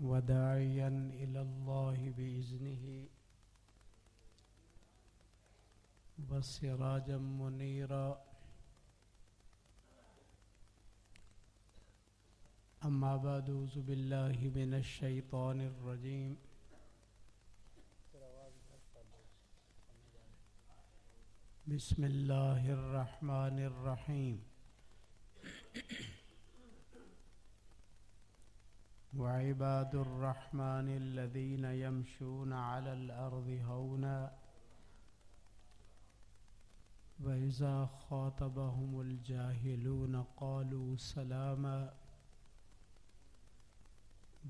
وداعيا إلى الله بإذنه وسراجا منيرا. أما بعد، أعوذ بالله من الشيطان الرجيم. بسم الله الرحمن الرحيم. وعباد الرحمن الذين يمشون على الأرض هونا وإذا خاطبهم الجاهلون قالوا سلاما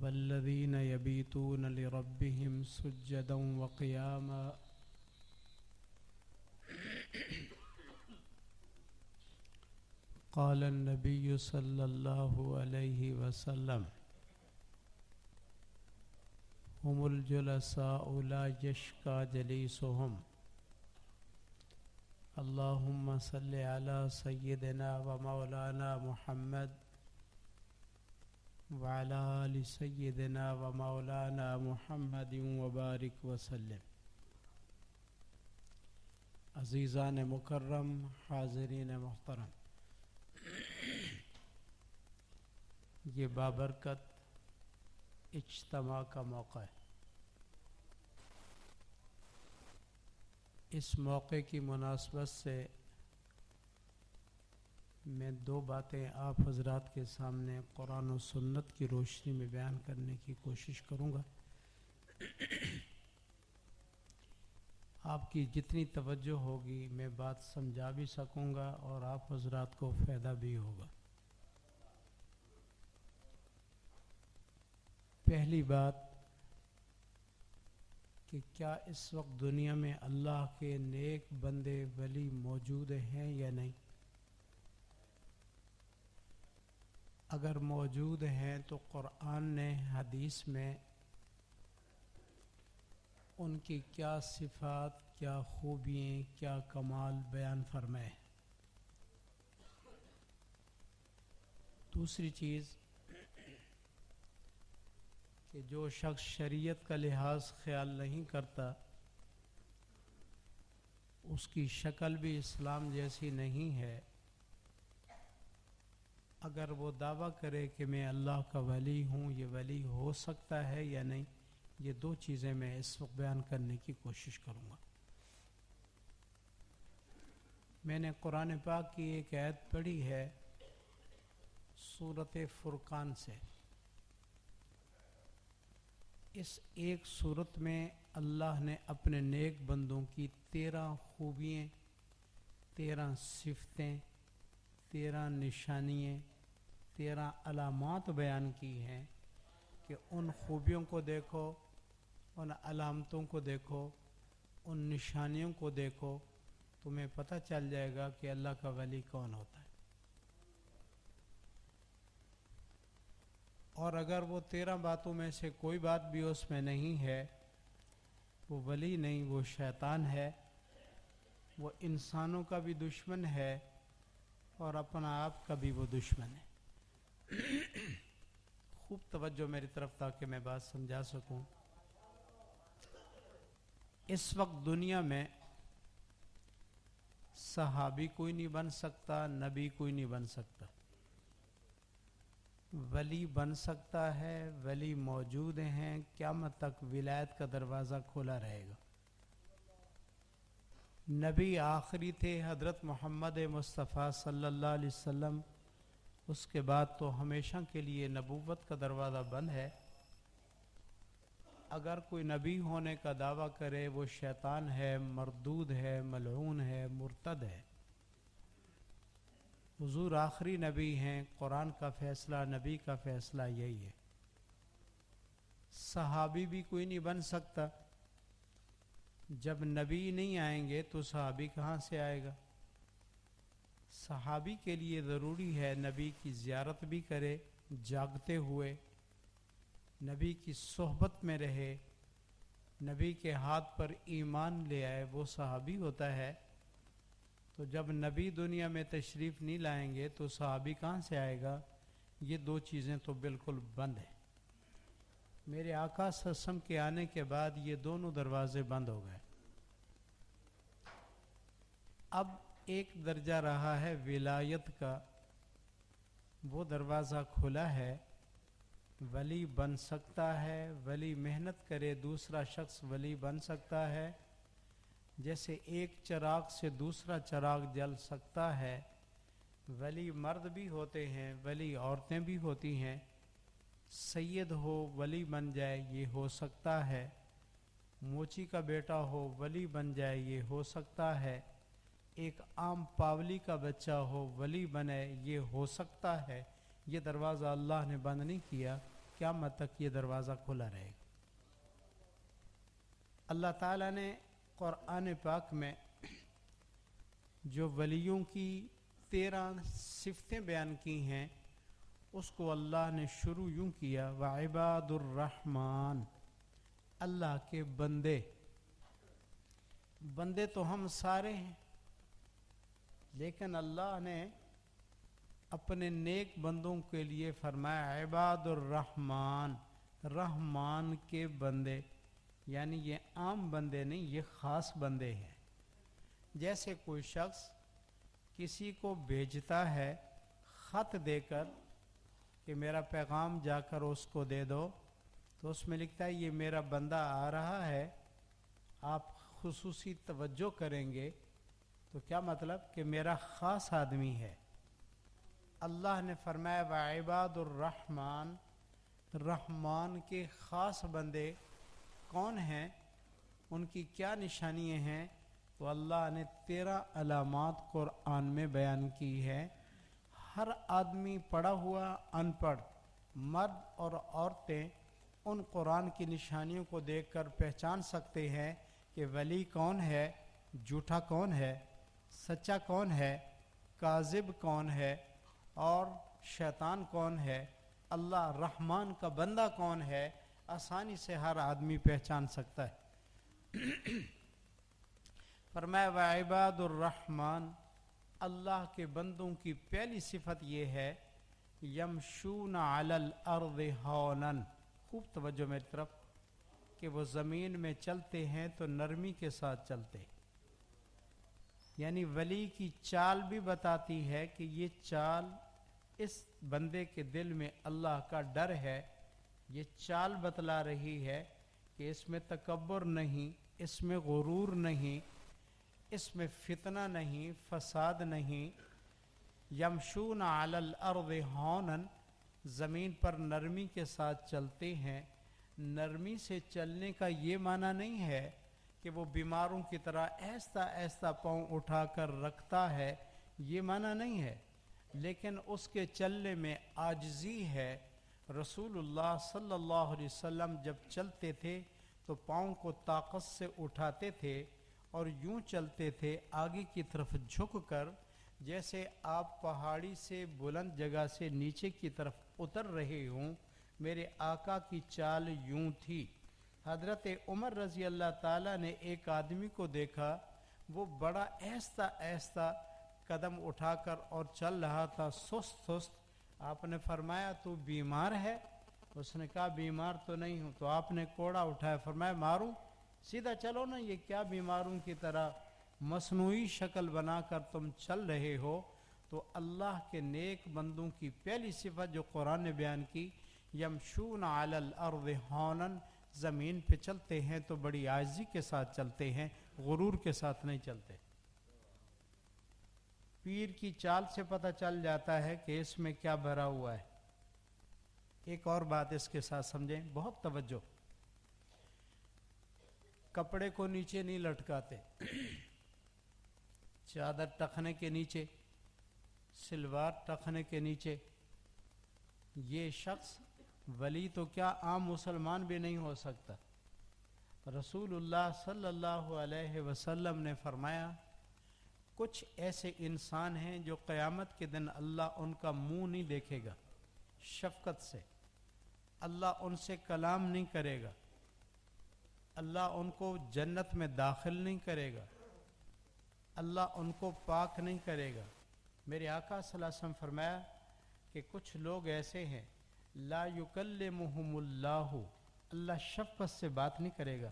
والذين يبيتون لربهم سجدا وقياما. قال النبي صلى الله عليه وسلم: هم الجلساء لا يشقى جليسهم. اللهم صل على سيدنا ومولانا محمد وعلى آل سيدنا ومولانا محمد وبارك وسلم. عزیزان مکرم، حاضرین محترم، یہ بابرکت اجتماع کا موقع ہے. اس موقع کی مناسبت سے میں دو باتیں آپ حضرات کے سامنے قرآن و سنت کی روشنی میں بیان کرنے کی کوشش کروں گا. آپ کی جتنی توجہ ہوگی میں بات سمجھا بھی سکوں گا اور آپ حضرات کو فائدہ بھی ہوگا. پہلی بات کہ کیا اس وقت دنیا میں اللہ کے نیک بندے ولی موجود ہیں یا نہیں؟ اگر موجود ہیں تو قرآن نے حدیث میں ان کی کیا صفات، کیا خوبیاں، کیا کمال بیان فرمائے. دوسری چیز کہ جو شخص شریعت کا لحاظ خیال نہیں کرتا اس کی شکل بھی اسلام جیسی نہیں ہے. اگر وہ دعویٰ کرے کہ میں اللہ کا ولی ہوں، یہ ولی ہو سکتا ہے یا نہیں؟ یہ دو چیزیں میں اس وقت بیان کرنے کی کوشش کروں گا. میں نے قرآن پاک کی ایک آیت پڑھی ہے سورۃ فرقان سے. اس ایک سورت میں اللہ نے اپنے نیک بندوں کی 13 خوبیاں، 13 صفتیں، 13 نشانیاں، 13 علامات بیان کی ہیں کہ ان خوبیوں کو دیکھو، ان علامتوں کو دیکھو، ان نشانیوں کو دیکھو، تمہیں پتہ چل جائے گا کہ اللہ کا ولی کون ہوتا ہے. اور اگر وہ 13 باتوں میں سے کوئی بات بھی اس میں نہیں ہے، وہ ولی نہیں، وہ شیطان ہے، وہ انسانوں کا بھی دشمن ہے اور اپنا آپ کا بھی وہ دشمن ہے. خوب توجہ میری طرف تاکہ میں بات سمجھا سکوں. اس وقت دنیا میں صحابی کوئی نہیں بن سکتا، نبی کوئی نہیں بن سکتا. ولی بن سکتا ہے، ولی موجود ہیں، قیامت تک ولایت کا دروازہ کھلا رہے گا. نبی آخری تھے حضرت محمد مصطفیٰ صلی اللہ علیہ وسلم. اس کے بعد تو ہمیشہ کے لیے نبوت کا دروازہ بند ہے. اگر کوئی نبی ہونے کا دعویٰ کرے وہ شیطان ہے، مردود ہے، ملعون ہے، مرتد ہے. حضور آخری نبی ہیں. قرآن کا فیصلہ، نبی کا فیصلہ یہی ہے. صحابی بھی کوئی نہیں بن سکتا. جب نبی نہیں آئیں گے تو صحابی کہاں سے آئے گا؟ صحابی کے لیے ضروری ہے نبی کی زیارت بھی کرے جاگتے ہوئے، نبی کی صحبت میں رہے، نبی کے ہاتھ پر ایمان لے آئے، وہ صحابی ہوتا ہے. تو جب نبی دنیا میں تشریف نہیں لائیں گے تو صحابی کہاں سے آئے گا؟ یہ دو چیزیں تو بالکل بند ہیں. میرے آقا صلی اللہ علیہ وسلم کے آنے کے بعد یہ دونوں دروازے بند ہو گئے. اب ایک درجہ رہا ہے ولایت کا، وہ دروازہ کھلا ہے. ولی بن سکتا ہے، ولی محنت کرے دوسرا شخص ولی بن سکتا ہے. جیسے ایک چراغ سے دوسرا چراغ جل سکتا ہے. ولی مرد بھی ہوتے ہیں، ولی عورتیں بھی ہوتی ہیں. سید ہو ولی بن جائے یہ ہو سکتا ہے. موچی کا بیٹا ہو ولی بن جائے یہ ہو سکتا ہے. ایک عام پاولی کا بچہ ہو ولی بنے یہ ہو سکتا ہے. یہ دروازہ اللہ نے بند نہیں کیا، قیامت تک یہ دروازہ کھلا رہے گا. اللہ تعالیٰ نے قرآن پاک میں جو ولیوں کی 13 صفتیں بیان کی ہیں، اس کو اللہ نے شروع یوں کیا، وعباد الرحمن، اللہ کے بندے. بندے تو ہم سارے ہیں، لیکن اللہ نے اپنے نیک بندوں کے لیے فرمایا عباد الرحمن، رحمان کے بندے. یعنی یہ عام بندے نہیں، یہ خاص بندے ہیں. جیسے کوئی شخص کسی کو بھیجتا ہے خط دے کر کہ میرا پیغام جا کر اس کو دے دو، تو اس میں لکھتا ہے یہ میرا بندہ آ رہا ہے، آپ خصوصی توجہ کریں گے. تو کیا مطلب کہ میرا خاص آدمی ہے. اللہ نے فرمایا وعباد الرحمن، رحمان کے خاص بندے کون ہیں، ان کی کیا نشانیاں ہیں. تو اللہ نے 13 علامات قرآن میں بیان کی ہے. ہر آدمی پڑھا ہوا ان پڑھ، مرد اور عورتیں ان قرآن کی نشانیوں کو دیکھ کر پہچان سکتے ہیں کہ ولی کون ہے، جھوٹا کون ہے، سچا کون ہے، کاذب کون ہے، اور شیطان کون ہے، اللہ رحمان کا بندہ کون ہے. آسانی سے ہر آدمی پہچان سکتا ہے. فرمایا وعباد الرحمن، اللہ کے بندوں کی پہلی صفت یہ ہے یمشون علی الارض ہونا. خوب توجہ میری طرف، کہ وہ زمین میں چلتے ہیں تو نرمی کے ساتھ چلتے. یعنی ولی کی چال بھی بتاتی ہے کہ یہ چال اس بندے کے دل میں اللہ کا ڈر ہے. یہ چال بتلا رہی ہے کہ اس میں تکبر نہیں، اس میں غرور نہیں، اس میں فتنہ نہیں، فساد نہیں. یمشون علی الارض ہونا، زمین پر نرمی کے ساتھ چلتے ہیں. نرمی سے چلنے کا یہ معنی نہیں ہے کہ وہ بیماروں کی طرح ایستا ایستا پاؤں اٹھا کر رکھتا ہے، یہ معنی نہیں ہے، لیکن اس کے چلنے میں عاجزی ہے. رسول اللہ صلی اللہ علیہ وسلم جب چلتے تھے تو پاؤں کو طاقت سے اٹھاتے تھے اور یوں چلتے تھے آگے کی طرف جھک کر، جیسے آپ پہاڑی سے بلند جگہ سے نیچے کی طرف اتر رہے ہوں. میرے آقا کی چال یوں تھی. حضرت عمر رضی اللہ تعالیٰ نے ایک آدمی کو دیکھا، وہ بڑا ایستا ایستا قدم اٹھا کر اور چل رہا تھا، سست سست. آپ نے فرمایا تو بیمار ہے؟ اس نے کہا بیمار تو نہیں ہوں. تو آپ نے کوڑا اٹھایا، فرمایا ماروں؟ سیدھا چلو نا، یہ کیا بیماروں کی طرح مصنوعی شکل بنا کر تم چل رہے ہو. تو اللہ کے نیک بندوں کی پہلی صفت جو قرآن نے بیان کی، یمشون علی الارض ہونا، زمین پہ چلتے ہیں تو بڑی عاجزی کے ساتھ چلتے ہیں، غرور کے ساتھ نہیں چلتے. پیر کی چال سے پتہ چل جاتا ہے کہ اس میں کیا بھرا ہوا ہے. ایک اور بات اس کے ساتھ سمجھیں، بہت توجہ. کپڑے کو نیچے نہیں لٹکاتے، چادر ٹخنے کے نیچے، سلوار ٹخنے کے نیچے. یہ شخص ولی تو کیا عام مسلمان بھی نہیں ہو سکتا. رسول اللہ صلی اللہ علیہ وسلم نے فرمایا کچھ ایسے انسان ہیں جو قیامت کے دن اللہ ان کا منہ نہیں دیکھے گا شفقت سے، اللہ ان سے کلام نہیں کرے گا، اللہ ان کو جنت میں داخل نہیں کرے گا، اللہ ان کو پاک نہیں کرے گا. میرے آقا صلی اللہ علیہ وسلم فرمایا کہ کچھ لوگ ایسے ہیں لا یکلمہم اللہ، اللہ شفقت سے بات نہیں کرے گا.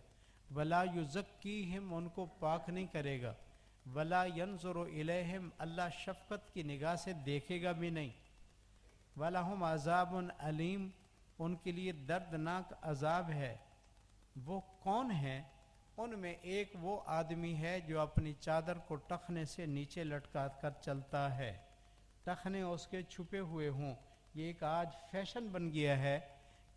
ولا یزکیہم، ان کو پاک نہیں کرے گا. ولا ینظر الیہم، اللہ شفقت کی نگاہ سے دیکھے گا بھی نہیں. ولہم عذاب علیم، ان کے لیے دردناک عذاب ہے. وہ کون ہیں؟ ان میں ایک وہ آدمی ہے جو اپنی چادر کو ٹخنے سے نیچے لٹکا کر چلتا ہے، ٹخنے اس کے چھپے ہوئے ہوں. یہ ایک آج فیشن بن گیا ہے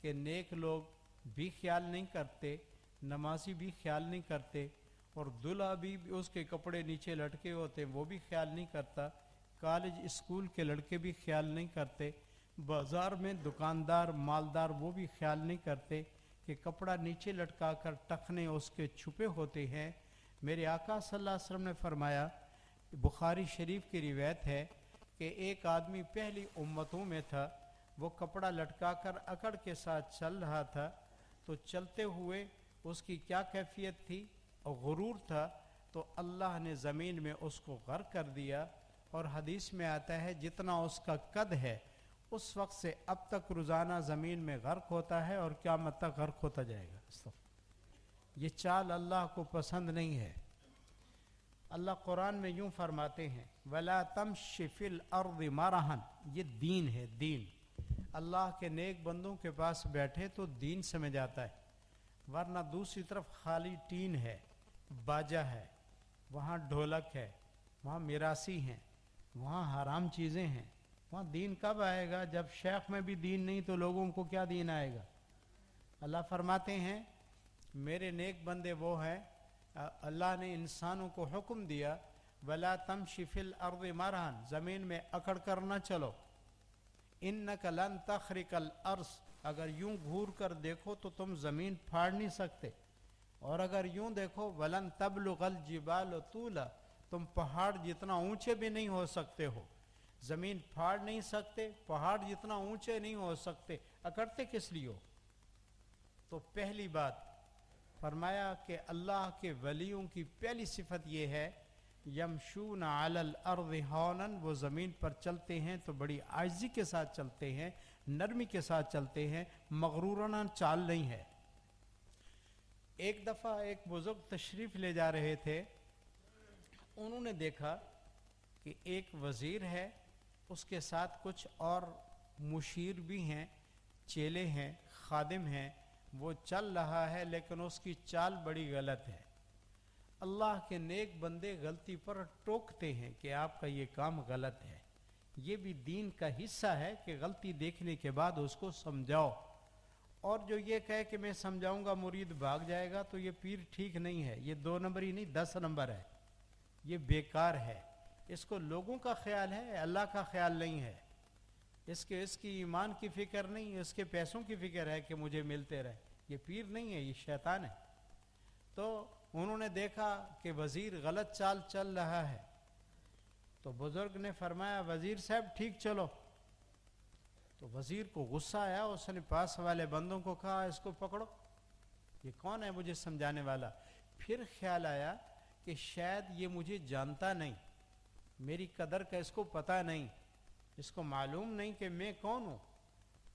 کہ نیک لوگ بھی خیال نہیں کرتے، نمازی بھی خیال نہیں کرتے، اور دلہا بھی اس کے کپڑے نیچے لٹکے ہوتے وہ بھی خیال نہیں کرتا، کالج اسکول کے لڑکے بھی خیال نہیں کرتے، بازار میں دکاندار مالدار وہ بھی خیال نہیں کرتے کہ کپڑا نیچے لٹکا کر ٹخنے اس کے چھپے ہوتے ہیں. میرے آقا صلی اللہ علیہ وسلم نے فرمایا، بخاری شریف کی روایت ہے کہ ایک آدمی پہلی امتوں میں تھا، وہ کپڑا لٹکا کر اکڑ کے ساتھ چل رہا تھا. تو چلتے ہوئے اس کی کیا کیفیت تھی؟ غرور تھا. تو اللہ نے زمین میں اس کو غرق کر دیا. اور حدیث میں آتا ہے جتنا اس کا قد ہے اس وقت سے اب تک روزانہ زمین میں غرق ہوتا ہے اور قیامت تک غرق ہوتا جائے گا. یہ چال اللہ کو پسند نہیں ہے. اللہ قرآن میں یوں فرماتے ہیں وَلَا تَمْشِ فِي الْأَرْضِ مَرَحًا، یہ دین ہے، دین. اللہ کے نیک بندوں کے پاس بیٹھے تو دین سمجھ آتا ہے، ورنہ دوسری طرف خالی ٹین ہے، باجا ہے، وہاں ڈھولک ہے، وہاں میراثی ہیں، وہاں حرام چیزیں ہیں. وہاں دین کب آئے گا؟ جب شیخ میں بھی دین نہیں تو لوگوں کو کیا دین آئے گا؟ اللہ فرماتے ہیں میرے نیک بندے وہ ہیں، اللہ نے انسانوں کو حکم دیا وَلَا تَمْشِ فِي الْأَرْضِ مَرَحًا، زمین میں اکڑ کر نہ چلو. إِنَّكَ لَن تَخْرِقَ الْأَرْض، اگر یوں گھور کر دیکھو تو تم زمین پھاڑ نہیں سکتے، اور اگر یوں دیکھو وَلَن تَبْلُغَ الْجِبَالُ طُولًا، تم پہاڑ جتنا اونچے بھی نہیں ہو سکتے ہو. زمین پھاڑ نہیں سکتے، پہاڑ جتنا اونچے نہیں ہو سکتے، اکڑتے کس لیے ہو؟ تو پہلی بات فرمایا کہ اللہ کے ولیوں کی پہلی صفت یہ ہے یمشون علی الارض ہونا، وہ زمین پر چلتے ہیں تو بڑی عاجزی کے ساتھ چلتے ہیں، نرمی کے ساتھ چلتے ہیں، مغرورانہ چال نہیں ہے. ایک دفعہ ایک بزرگ تشریف لے جا رہے تھے، انہوں نے دیکھا کہ ایک وزیر ہے، اس کے ساتھ کچھ اور مشیر بھی ہیں، چیلے ہیں، خادم ہیں، وہ چل رہا ہے لیکن اس کی چال بڑی غلط ہے. اللہ کے نیک بندے غلطی پر ٹوکتے ہیں کہ آپ کا یہ کام غلط ہے. یہ بھی دین کا حصہ ہے کہ غلطی دیکھنے کے بعد اس کو سمجھاؤ. اور جو یہ کہے کہ میں سمجھاؤں گا مرید بھاگ جائے گا تو یہ پیر ٹھیک نہیں ہے. یہ 2 نمبری نہیں 10 نمبر ہے، یہ بیکار ہے. اس کو لوگوں کا خیال ہے، اللہ کا خیال نہیں ہے. اس کی ایمان کی فکر نہیں، اس کے پیسوں کی فکر ہے کہ مجھے ملتے رہے. یہ پیر نہیں ہے، یہ شیطان ہے. تو انہوں نے دیکھا کہ وزیر غلط چال چل رہا ہے تو بزرگ نے فرمایا وزیر صاحب ٹھیک چلو. تو وزیر کو غصہ آیا، اس نے پاس والے بندوں کو کہا اس کو پکڑو، یہ کون ہے مجھے سمجھانے والا. پھر خیال آیا کہ شاید یہ مجھے جانتا نہیں، میری قدر کا اس کو پتہ نہیں، اس کو معلوم نہیں کہ میں کون ہوں.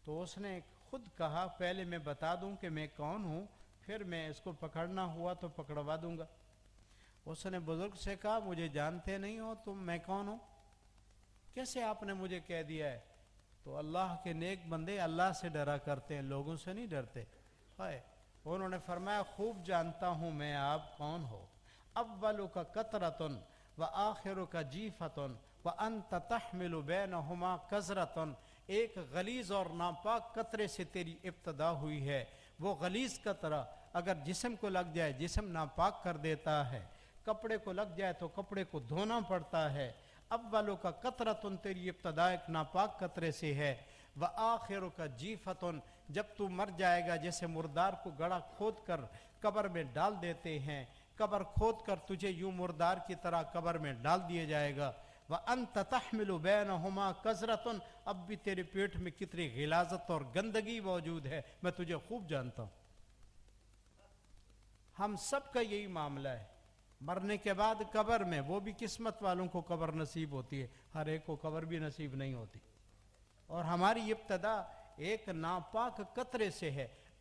تو اس نے خود کہا پہلے میں بتا دوں کہ میں کون ہوں، پھر میں اس کو پکڑنا ہوا تو پکڑوا دوں گا. اس نے بزرگ سے کہا مجھے جانتے نہیں ہو تم، میں کون ہوں، کیسے آپ نے مجھے کہہ دیا ہے؟ تو اللہ کے نیک بندے اللہ سے ڈرا کرتے ہیں، لوگوں سے نہیں ڈرتے. انہوں نے فرمایا خوب جانتا ہوں میں آپ کون ہو. اولک قطرۃ وآخرک جیفۃ وانت تحمل بینہما قذرۃ، ایک غلیظ اور ناپاک قطرے سے تیری ابتدا ہوئی ہے. وہ غلیظ قطرہ اگر جسم کو لگ جائے جسم ناپاک کر دیتا ہے، کپڑے کو لگ جائے تو کپڑے کو دھونا پڑتا ہے. اولو کا قطرۃ، تیری ابتدا ایک ناپاک قطرے سے ہے. وآخرو کا جیفتن، جب تو مر جائے گا جیسے مردار کو گڑھا کھود کر قبر میں ڈال دیتے ہیں، قبر کھود کر تجھے یوں مردار کی طرح قبر میں ڈال دیا جائے گا. وَأَنْتَ تَحْمِلُ بَيْنَهُمَا قَذْرَةٌ، اب بھی تیرے پیٹ میں کتنی غلاظت اور گندگی موجود ہے، میں تجھے خوب جانتا ہوں. ہم سب کا یہی معاملہ ہے. مرنے کے بعد قبر میں، وہ بھی قسمت والوں کو قبر نصیب ہوتی ہے، ہر ایک کو قبر بھی نصیب نہیں ہوتی. اور ہماری ابتدا ایک ناپاک قطرے سے ہے.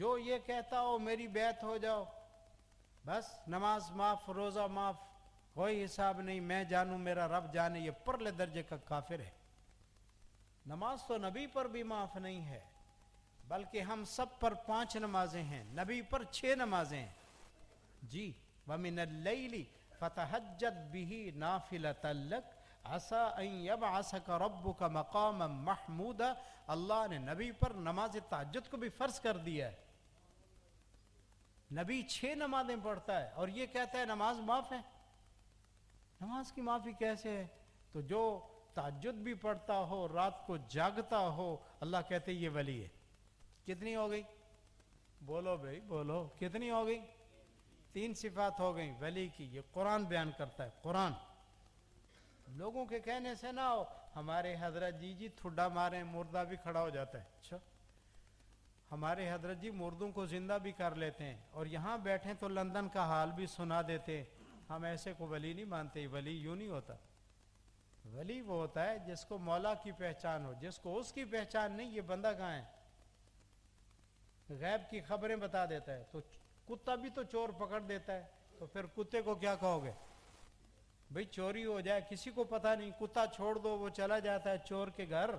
جو یہ کہتا ہو میری بیعت ہو جاؤ، بس نماز معاف، روزہ معاف، کوئی حساب نہیں، میں جانوں میرا رب جانے، یہ پرلے درجے کا کافر ہے۔ نماز تو نبی پر بھی معاف نہیں ہے، بلکہ ہم سب پر 5 نمازیں ہیں، نبی پر 6 نمازیں ہیں جی۔ وَمِنَ اللَّيْلِ فَتَهَجَّدْ بِهِ نَافِلَةً لَكَ عَسَىٰ أَن يَبْعَثَكَ رَبُّكَ مَقَامًا مَحْمُودًا۔ اللہ نے نبی پر نماز تہجد کو بھی فرض کر دیا ہے۔ نبی 6 نمازیں پڑھتا ہے اور یہ کہتا ہے نماز معاف ہے۔ نماز کی معافی کیسے ہے؟ تو جو تہجد بھی پڑھتا ہو، رات کو جاگتا ہو، اللہ کہتے یہ ولی ہے۔ کتنی ہو گئی؟ بولو بھائی بولو، کتنی ہو گئی؟ 3 صفات ہو گئیں ولی کی، یہ قرآن بیان کرتا ہے، قرآن۔ لوگوں کے کہنے سے نہ ہو ہمارے حضرت جی تھوڑا مارے مردہ بھی کھڑا ہو جاتا ہے۔ اچھا، ہمارے حضرت جی مردوں کو زندہ بھی کر لیتے ہیں، اور یہاں بیٹھیں تو لندن کا حال بھی سنا دیتے ہیں۔ ہم ایسے کو ولی نہیں مانتے، ولی یوں نہیں ہوتا۔ ولی وہ ہوتا ہے جس کو مولا کی پہچان ہو، جس کو اس کی پہچان نہیں، یہ بندہ کہاں ہے، غیب کی خبریں بتا دیتا ہے۔ تو کتا بھی تو چور پکڑ دیتا ہے، تو پھر کتے کو کیا کہو گے؟ بھئی چوری ہو جائے کسی کو پتہ نہیں، کتا چھوڑ دو وہ چلا جاتا ہے چور کے گھر،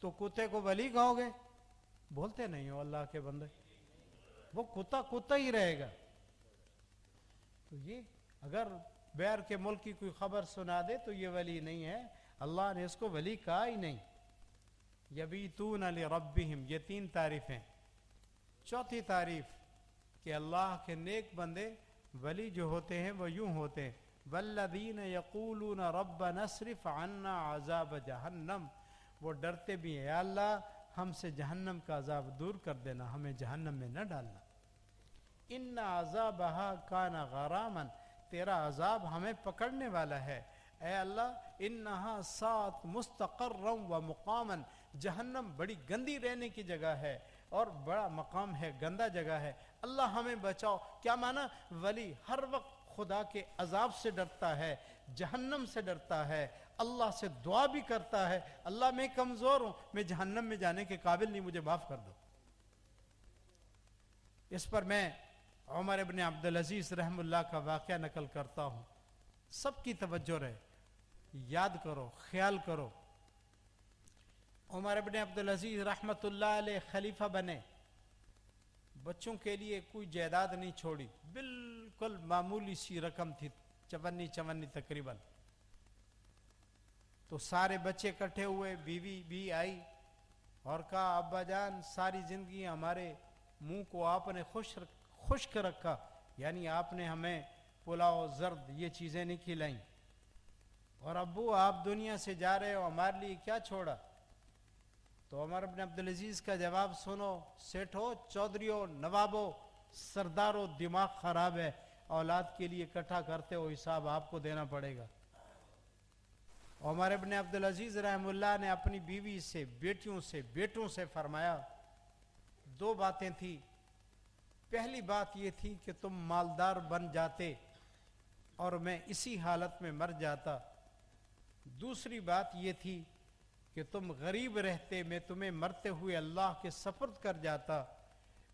تو کتے کو ولی کہو گے؟ بولتے نہیں ہو اللہ کے بندے، وہ کتا کتا ہی رہے گا۔ تو یہ اگر بیر کے ملک کی کوئی خبر سنا دے تو یہ ولی نہیں ہے، اللہ نے اس کو ولی کہا ہی نہیں۔ یبیتون لربہم، یہ 3 تعریفیں۔ چوتھی تعریف کہ اللہ کے نیک بندے ولی جو ہوتے ہیں وہ یوں ہوتے ہیں، والذین یقولون ربنا اصرف عنا عذاب جہنم، وہ ڈرتے بھی ہیں، یا اللہ ہم سے جہنم کا عذاب دور کر دینا، ہمیں جہنم میں نہ ڈالنا۔ ان عذابہا کان غراما، تیرا عذاب ہمیں پکڑنے والا ہے، اے اللہ۔ انہا سات مستقرا و مقاما، جہنم بڑی گندی رہنے کی جگہ ہے اور بڑا مقام ہے، گندہ جگہ ہے، اللہ ہمیں بچاؤ۔ کیا معنی؟ ولی ہر وقت خدا کے عذاب سے ڈرتا ہے، جہنم سے ڈرتا ہے، اللہ سے دعا بھی کرتا ہے، اللہ میں کمزور ہوں، میں جہنم میں جانے کے قابل نہیں، مجھے معاف کر دو۔ اس پر میں عمر ابن عبدالعزیز رحم اللہ کا واقعہ نقل کرتا ہوں، سب کی توجہ رہے، یاد کرو، خیال کرو۔ عمر ابن عبدالعزیز رحمت اللہ علیہ خلیفہ بنے، بچوں کے لیے کوئی جائیداد نہیں چھوڑی، بالکل معمولی سی رقم تھی، 54 تقریباً۔ تو سارے بچے اکٹھے ہوئے، بیوی بھی آئی اور کہا ابا جان ساری زندگی ہمارے منہ کو آپ نے خشک رکھا، یعنی آپ نے ہمیں پلاؤ زرد یہ چیزیں نہیں کھلائیں، اور ابو آپ دنیا سے جا رہے ہو، ہمارے لیے کیا چھوڑا؟ تو عمر بن عبدالعزیز کا جواب سنو، سیٹھو، چودھریو، نوابو، سردارو، دماغ خراب ہے، اولاد کے لیے اکٹھا کرتے ہو، حساب آپ کو دینا پڑے گا۔ عمر بن عبدالعزیز رحم اللہ نے اپنی بیوی سے، بیٹیوں سے، بیٹوں سے فرمایا، 2 باتیں تھی۔ پہلی بات یہ تھی کہ تم مالدار بن جاتے اور میں اسی حالت میں مر جاتا۔ دوسری بات یہ تھی کہ تم غریب رہتے، میں تمہیں مرتے ہوئے اللہ کے سپرد کر جاتا۔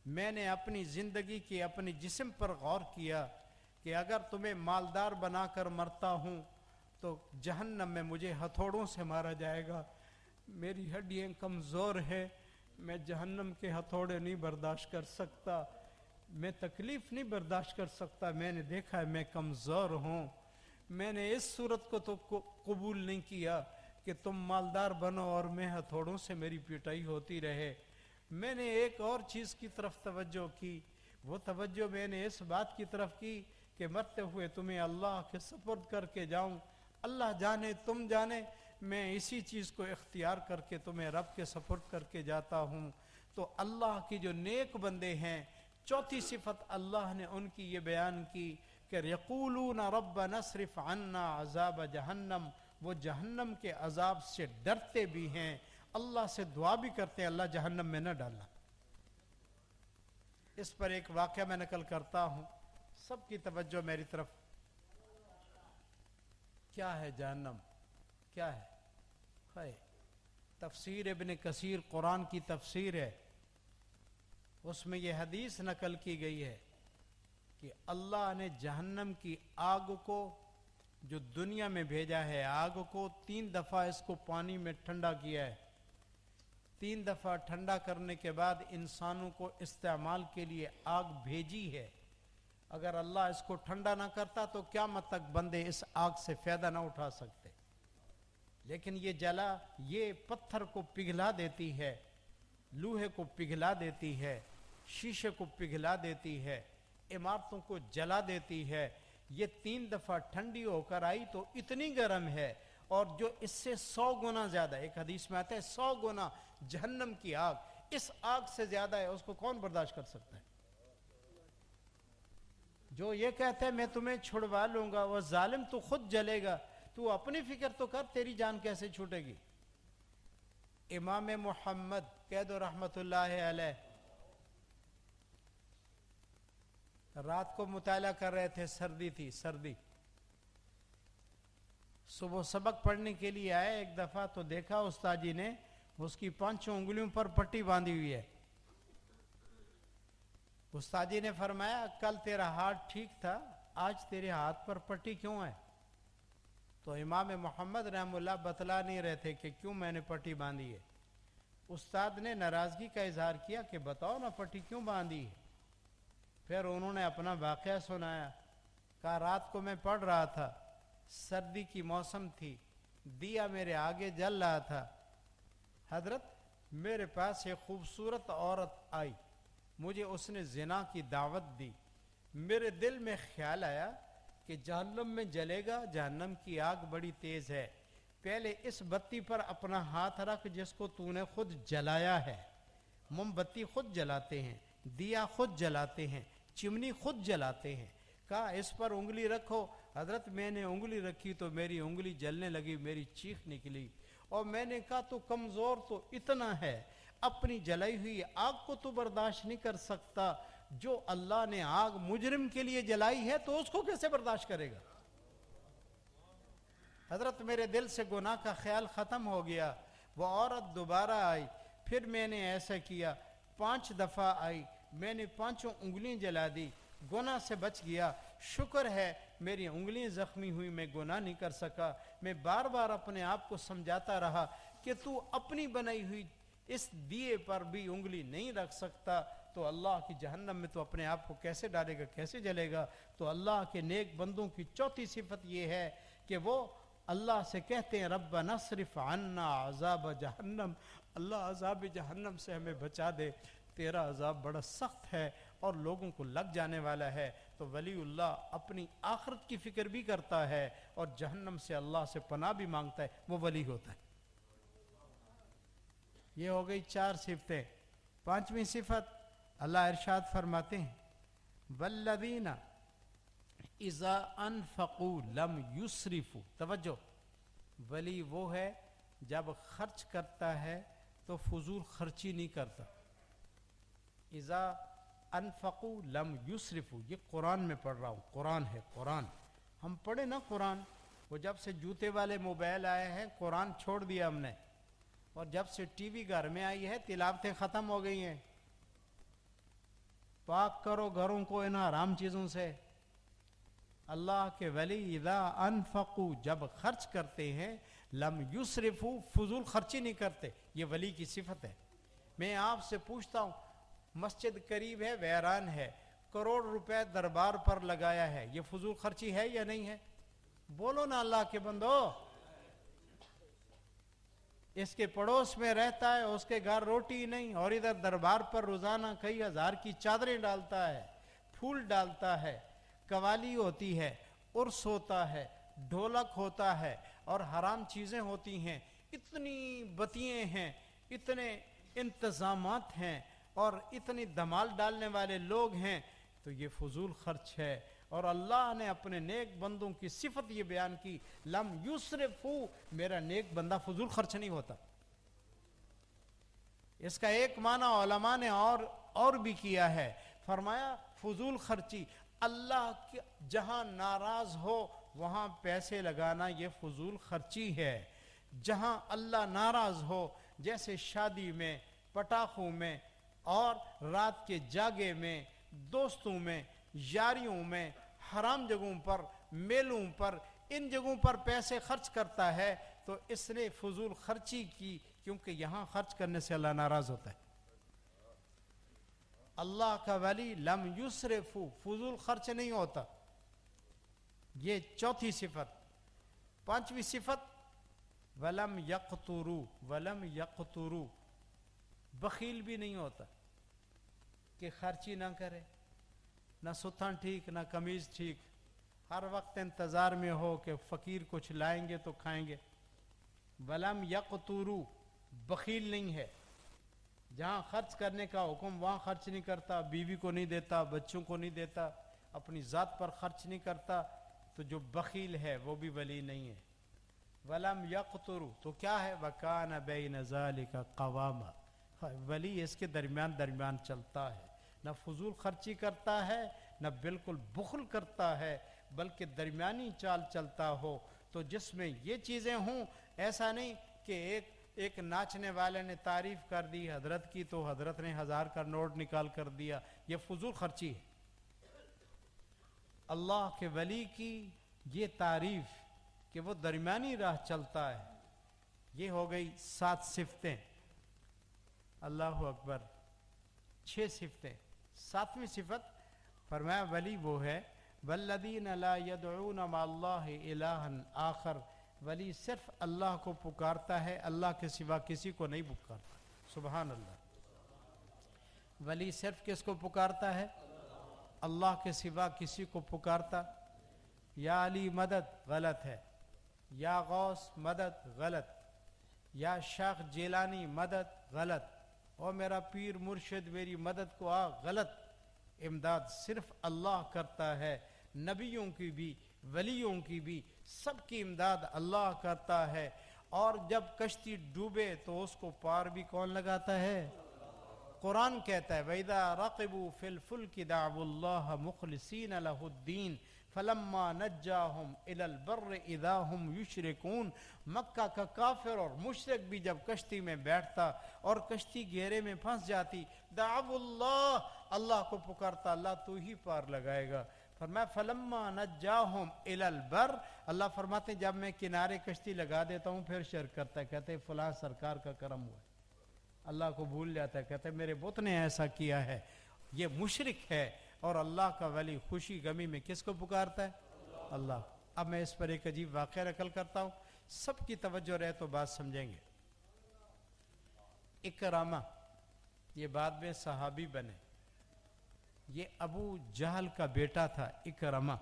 میں نے اپنی زندگی کے اپنے جسم پر غور کیا کہ اگر تمہیں مالدار بنا کر مرتا ہوں تو جہنم میں مجھے ہتھوڑوں سے مارا جائے گا، میری ہڈیاں کمزور ہیں، میں جہنم کے ہتھوڑے نہیں برداشت کر سکتا، میں تکلیف نہیں برداشت کر سکتا، میں نے دیکھا ہے میں کمزور ہوں۔ میں نے اس صورت کو تو قبول نہیں کیا کہ تم مالدار بنو اور میں ہتھوڑوں سے میری پٹائی ہوتی رہے۔ میں نے ایک اور چیز کی طرف توجہ کی، وہ توجہ میں نے اس بات کی طرف کی کہ مرتے ہوئے تمہیں اللہ کے سپرد کر کے جاؤں۔ اللہ جانے تم جانے، میں اسی چیز کو اختیار کر کے تمہیں رب کے سپرد کر کے جاتا ہوں۔ تو اللہ کی جو نیک بندے ہیں، چوتھی صفت اللہ نے ان کی یہ بیان کی کہ یقولون ربنا اصرف عنا عذاب جہنم، وہ جہنم کے عذاب سے ڈرتے بھی ہیں، اللہ سے دعا بھی کرتے ہیں اللہ جہنم میں نہ ڈالنا۔ اس پر ایک واقعہ میں نقل کرتا ہوں، سب کی توجہ میری طرف۔ کیا ہے جہنم؟ کیا ہے؟ تفسیر ابن کثیر قرآن کی تفسیر ہے، اس میں یہ حدیث نقل کی گئی ہے کہ اللہ نے جہنم کی آگ کو جو دنیا میں بھیجا ہے، آگ کو 3 دفعہ اس کو پانی میں ٹھنڈا کیا ہے. 3 دفعہ ٹھنڈا کرنے کے بعد انسانوں کو استعمال کے لیے آگ بھیجی ہے. اگر اللہ اس کو ٹھنڈا نہ کرتا تو قیامت تک بندے اس آگ سے فائدہ نہ اٹھا سکتے. لیکن یہ پتھر کو پگھلا دیتی ہے، لوہے کو پگھلا دیتی ہے، شیشے کو پگھلا دیتی ہے، عمارتوں کو جلا دیتی ہے. یہ 3 دفعہ ٹھنڈی ہو کر آئی تو اتنی گرم ہے، اور جو اس سے 100 گنا زیادہ، ایک حدیث میں آتا ہے 100 گنا جہنم کی آگ اس آگ سے زیادہ ہے. اس کو کون برداشت کر سکتا ہے؟ جو یہ کہتے ہیں میں تمہیں چھڑوا لوں گا، وہ ظالم تو خود جلے گا. تو اپنی فکر تو کر، تیری جان کیسے چھوٹے گی؟ امام محمد کہہ دو رحمت اللہ علیہ رات کو مطالعہ کر رہے تھے، سردی تھی، سردی. صبح سبق پڑھنے کے لیے آئے، ایک دفعہ تو دیکھا استاد جی نے اس کی 5 انگلیوں پر پٹی باندھی ہوئی ہے. استاد جی نے فرمایا کل تیرا ہاتھ ٹھیک تھا، آج تیرے ہاتھ پر پٹی کیوں ہے؟ تو امام محمد رحم اللہ بتلا نہیں رہے تھے کہ کیوں میں نے پٹی باندھی ہے. استاد نے ناراضگی کا اظہار کیا کہ بتاؤ نا پٹی کیوں باندھی ہے. پھر انہوں نے اپنا واقعہ سنایا. کہا رات کو میں پڑھ رہا تھا، سردی کی موسم تھی، دیا میرے آگے جل رہا تھا. حضرت میرے پاس ایک خوبصورت عورت آئی، مجھے اس نے زنا کی دعوت دی. میرے دل میں خیال آیا کہ جہنم میں جلے گا، جہنم کی آگ بڑی تیز ہے، پہلے اس بتی پر اپنا ہاتھ رکھ جس کو تو نے خود جلایا ہے. موم بتی خود جلاتے ہیں، دیا خود جلاتے ہیں، چمنی خود جلاتے ہیں. کہا اس پر انگلی رکھو. حضرت میں نے انگلی رکھی تو میری انگلی جلنے لگی، میری چیخ نکلی. اور میں نے کہا تو کمزور تو اتنا ہے، اپنی جلائی ہوئی آگ کو تو برداشت نہیں کر سکتا، جو اللہ نے آگ مجرم کے لیے جلائی ہے تو اس کو کیسے برداشت کرے گا؟ حضرت میرے دل سے گناہ کا خیال ختم ہو گیا. وہ عورت دوبارہ آئی، پھر میں نے ایسا کیا، 5 دفعہ آئی، میں نے 5 انگلیاں جلا دی، گناہ سے بچ گیا. شکر ہے میری انگلیاں زخمی ہوئی، میں گناہ نہیں کر سکا. میں بار بار اپنے آپ کو سمجھاتا رہا کہ تو اپنی بنائی ہوئی اس دیے پر بھی انگلی نہیں رکھ سکتا تو اللہ کی جہنم میں تو اپنے آپ کو کیسے ڈالے گا، کیسے جلے گا؟ تو اللہ کے نیک بندوں کی چوتھی صفت یہ ہے کہ وہ اللہ سے کہتے ہیں ربنا اصرف عنا عذاب جہنم، اللہ عذاب جہنم سے ہمیں بچا دے، تیرا عذاب بڑا سخت ہے اور لوگوں کو لگ جانے والا ہے. تو ولی اللہ اپنی آخرت کی فکر بھی کرتا ہے اور جہنم سے اللہ سے پناہ بھی مانگتا ہے، وہ ولی ہوتا ہے. یہ ہو گئی 4 صفتیں. 5ویں صفت اللہ ارشاد فرماتے ہیں والذین اذا انفقوا لم یسرفوا. توجہ، ولی وہ ہے جب خرچ کرتا ہے تو فضول خرچی نہیں کرتا. اذا انفقوا لم یسرفوا، یہ قرآن میں پڑھ رہا ہوں، قرآن ہے، قرآن ہم پڑھے نا. قرآن وہ جب سے جوتے والے موبائل آئے ہیں قرآن چھوڑ دیا ہم نے، اور جب سے ٹی وی گھر میں آئی ہے تلاوتیں ختم ہو گئی ہیں. پاک کرو گھروں کو ان حرام چیزوں سے. اللہ کے ولی اذا انفقوا، جب خرچ کرتے ہیں، لم یسرفوا، فضول خرچی نہیں کرتے. یہ ولی کی صفت ہے. میں آپ سے پوچھتا ہوں، مسجد قریب ہے، ویران ہے، کروڑ روپے دربار پر لگایا ہے، یہ فضول خرچی ہے یا نہیں ہے؟ بولو نا اللہ کے بندو. اس کے پڑوس میں رہتا ہے، اس کے گھر روٹی نہیں، اور ادھر دربار پر روزانہ کئی ہزار کی چادریں ڈالتا ہے، پھول ڈالتا ہے، قوالی ہوتی ہے، عرس ہوتا ہے، ڈھولک ہوتا ہے، اور حرام چیزیں ہوتی ہیں. اتنی بتیاں ہیں، اتنے انتظامات ہیں، اور اتنی دمال ڈالنے والے لوگ ہیں، تو یہ فضول خرچ ہے. اور اللہ نے اپنے نیک بندوں کی صفت یہ بیان کی لم یسرفوا، میرا نیک بندہ فضول خرچ نہیں ہوتا. اس کا ایک معنی علماء نے اور بھی کیا ہے. فرمایا فضول خرچی، اللہ جہاں ناراض ہو وہاں پیسے لگانا یہ فضول خرچی ہے. جہاں اللہ ناراض ہو، جیسے شادی میں، پٹاخوں میں، اور رات کے جاگے میں، دوستوں میں، یاریوں میں، حرام جگہوں پر، میلوں پر، ان جگہوں پر پیسے خرچ کرتا ہے تو اس نے فضول خرچی کی، کیونکہ یہاں خرچ کرنے سے اللہ ناراض ہوتا ہے۔ اللہ کا ولی لم یسرف، فضول خرچ نہیں ہوتا۔ یہ چوتھی صفت۔ پانچویں صفت ولم یقتروا، ولم یقتروا، بخیل بھی نہیں ہوتا کہ خرچی نہ کرے، نہ ستھن ٹھیک نہ قمیض ٹھیک، ہر وقت انتظار میں ہو کہ فقیر کچھ لائیں گے تو کھائیں گے۔ ولم یقتروا، بخیل نہیں ہے، جہاں خرچ کرنے کا حکم وہاں خرچ نہیں کرتا، بیوی کو نہیں دیتا، بچوں کو نہیں دیتا، اپنی ذات پر خرچ نہیں کرتا، تو جو بخیل ہے وہ بھی ولی نہیں ہے۔ ولم یقتروا تو کیا ہے؟ وکان بین ذلک قواما، ولی اس کے درمیان چلتا ہے، نہ فضول خرچی کرتا ہے نہ بالکل بخل کرتا ہے، بلکہ درمیانی چال چلتا ہو۔ تو جس میں یہ چیزیں ہوں، ایسا نہیں کہ ایک ناچنے والے نے تعریف کر دی حضرت کی تو حضرت نے 1000 کا نوٹ نکال کر دیا، یہ فضول خرچی ہے۔ اللہ کے ولی کی یہ تعریف کہ وہ درمیانی راہ چلتا ہے، یہ ہو گئی 7 صفتیں۔ اللہ اکبر، 6 صفتیں۔ 7ویں صفت فرمایا ولی وہ ہے والذین لا یدعون مع اللہ الہا آخر، ولی صرف اللہ کو پکارتا ہے، اللہ کے سوا کسی کو نہیں پکارتا۔ سبحان اللہ، ولی صرف کس کو پکارتا ہے؟ اللہ کے سوا کسی کو پکارتا۔ یا علی مدد غلط ہے، یا غوث مدد غلط، یا شیخ جیلانی مدد غلط، اور میرا پیر مرشد میری مدد کو آ، غلط۔ امداد صرف اللہ کرتا ہے، نبیوں کی بھی، ولیوں کی بھی، سب کی امداد اللہ کرتا ہے۔ اور جب کشتی ڈوبے تو اس کو پار بھی کون لگاتا ہے؟ قرآن کہتا ہے وَإِذَا رَقِبُوا فِي الْفُلْكِ دَعْوُوا اللَّهَ مُخْلِصِينَ لَهُ الدِّينَ فَلَمَّا نَجَّاهُمْ إِلَى الْبَرِّ إِذَا هُمْ يُشْرِكُونَ۔ مکہ کا کافر اور مشرک بھی جب کشتی میں بیٹھتا اور کشتی گھیرے میں پھنس جاتی، دعوا اللہ، اللہ کو پکارتا، اللہ تو ہی پار لگائے گا۔ فرمایا فَلَمَّا نَجَّاهُمْ إِلَى الْبَرِّ، اللہ فرماتے جب میں کنارے کشتی لگا دیتا ہوں پھر شرک کرتا ہے، کہتے ہیں فلاں سرکار کا کرم ہوا ہے، اللہ کو بھول جاتا ہے، کہتا ہے میرے بت نے ایسا کیا ہے۔ یہ مشرک ہے، اور اللہ کا ولی خوشی غمی میں کس کو پکارتا ہے؟ اللہ۔ اب میں اس پر ایک عجیب واقعہ نقل کرتا ہوں، سب کی توجہ رہے تو بات سمجھیں گے۔ اکرامہ، یہ بعد میں صحابی بنے، یہ ابو جہل کا بیٹا تھا اکرامہ،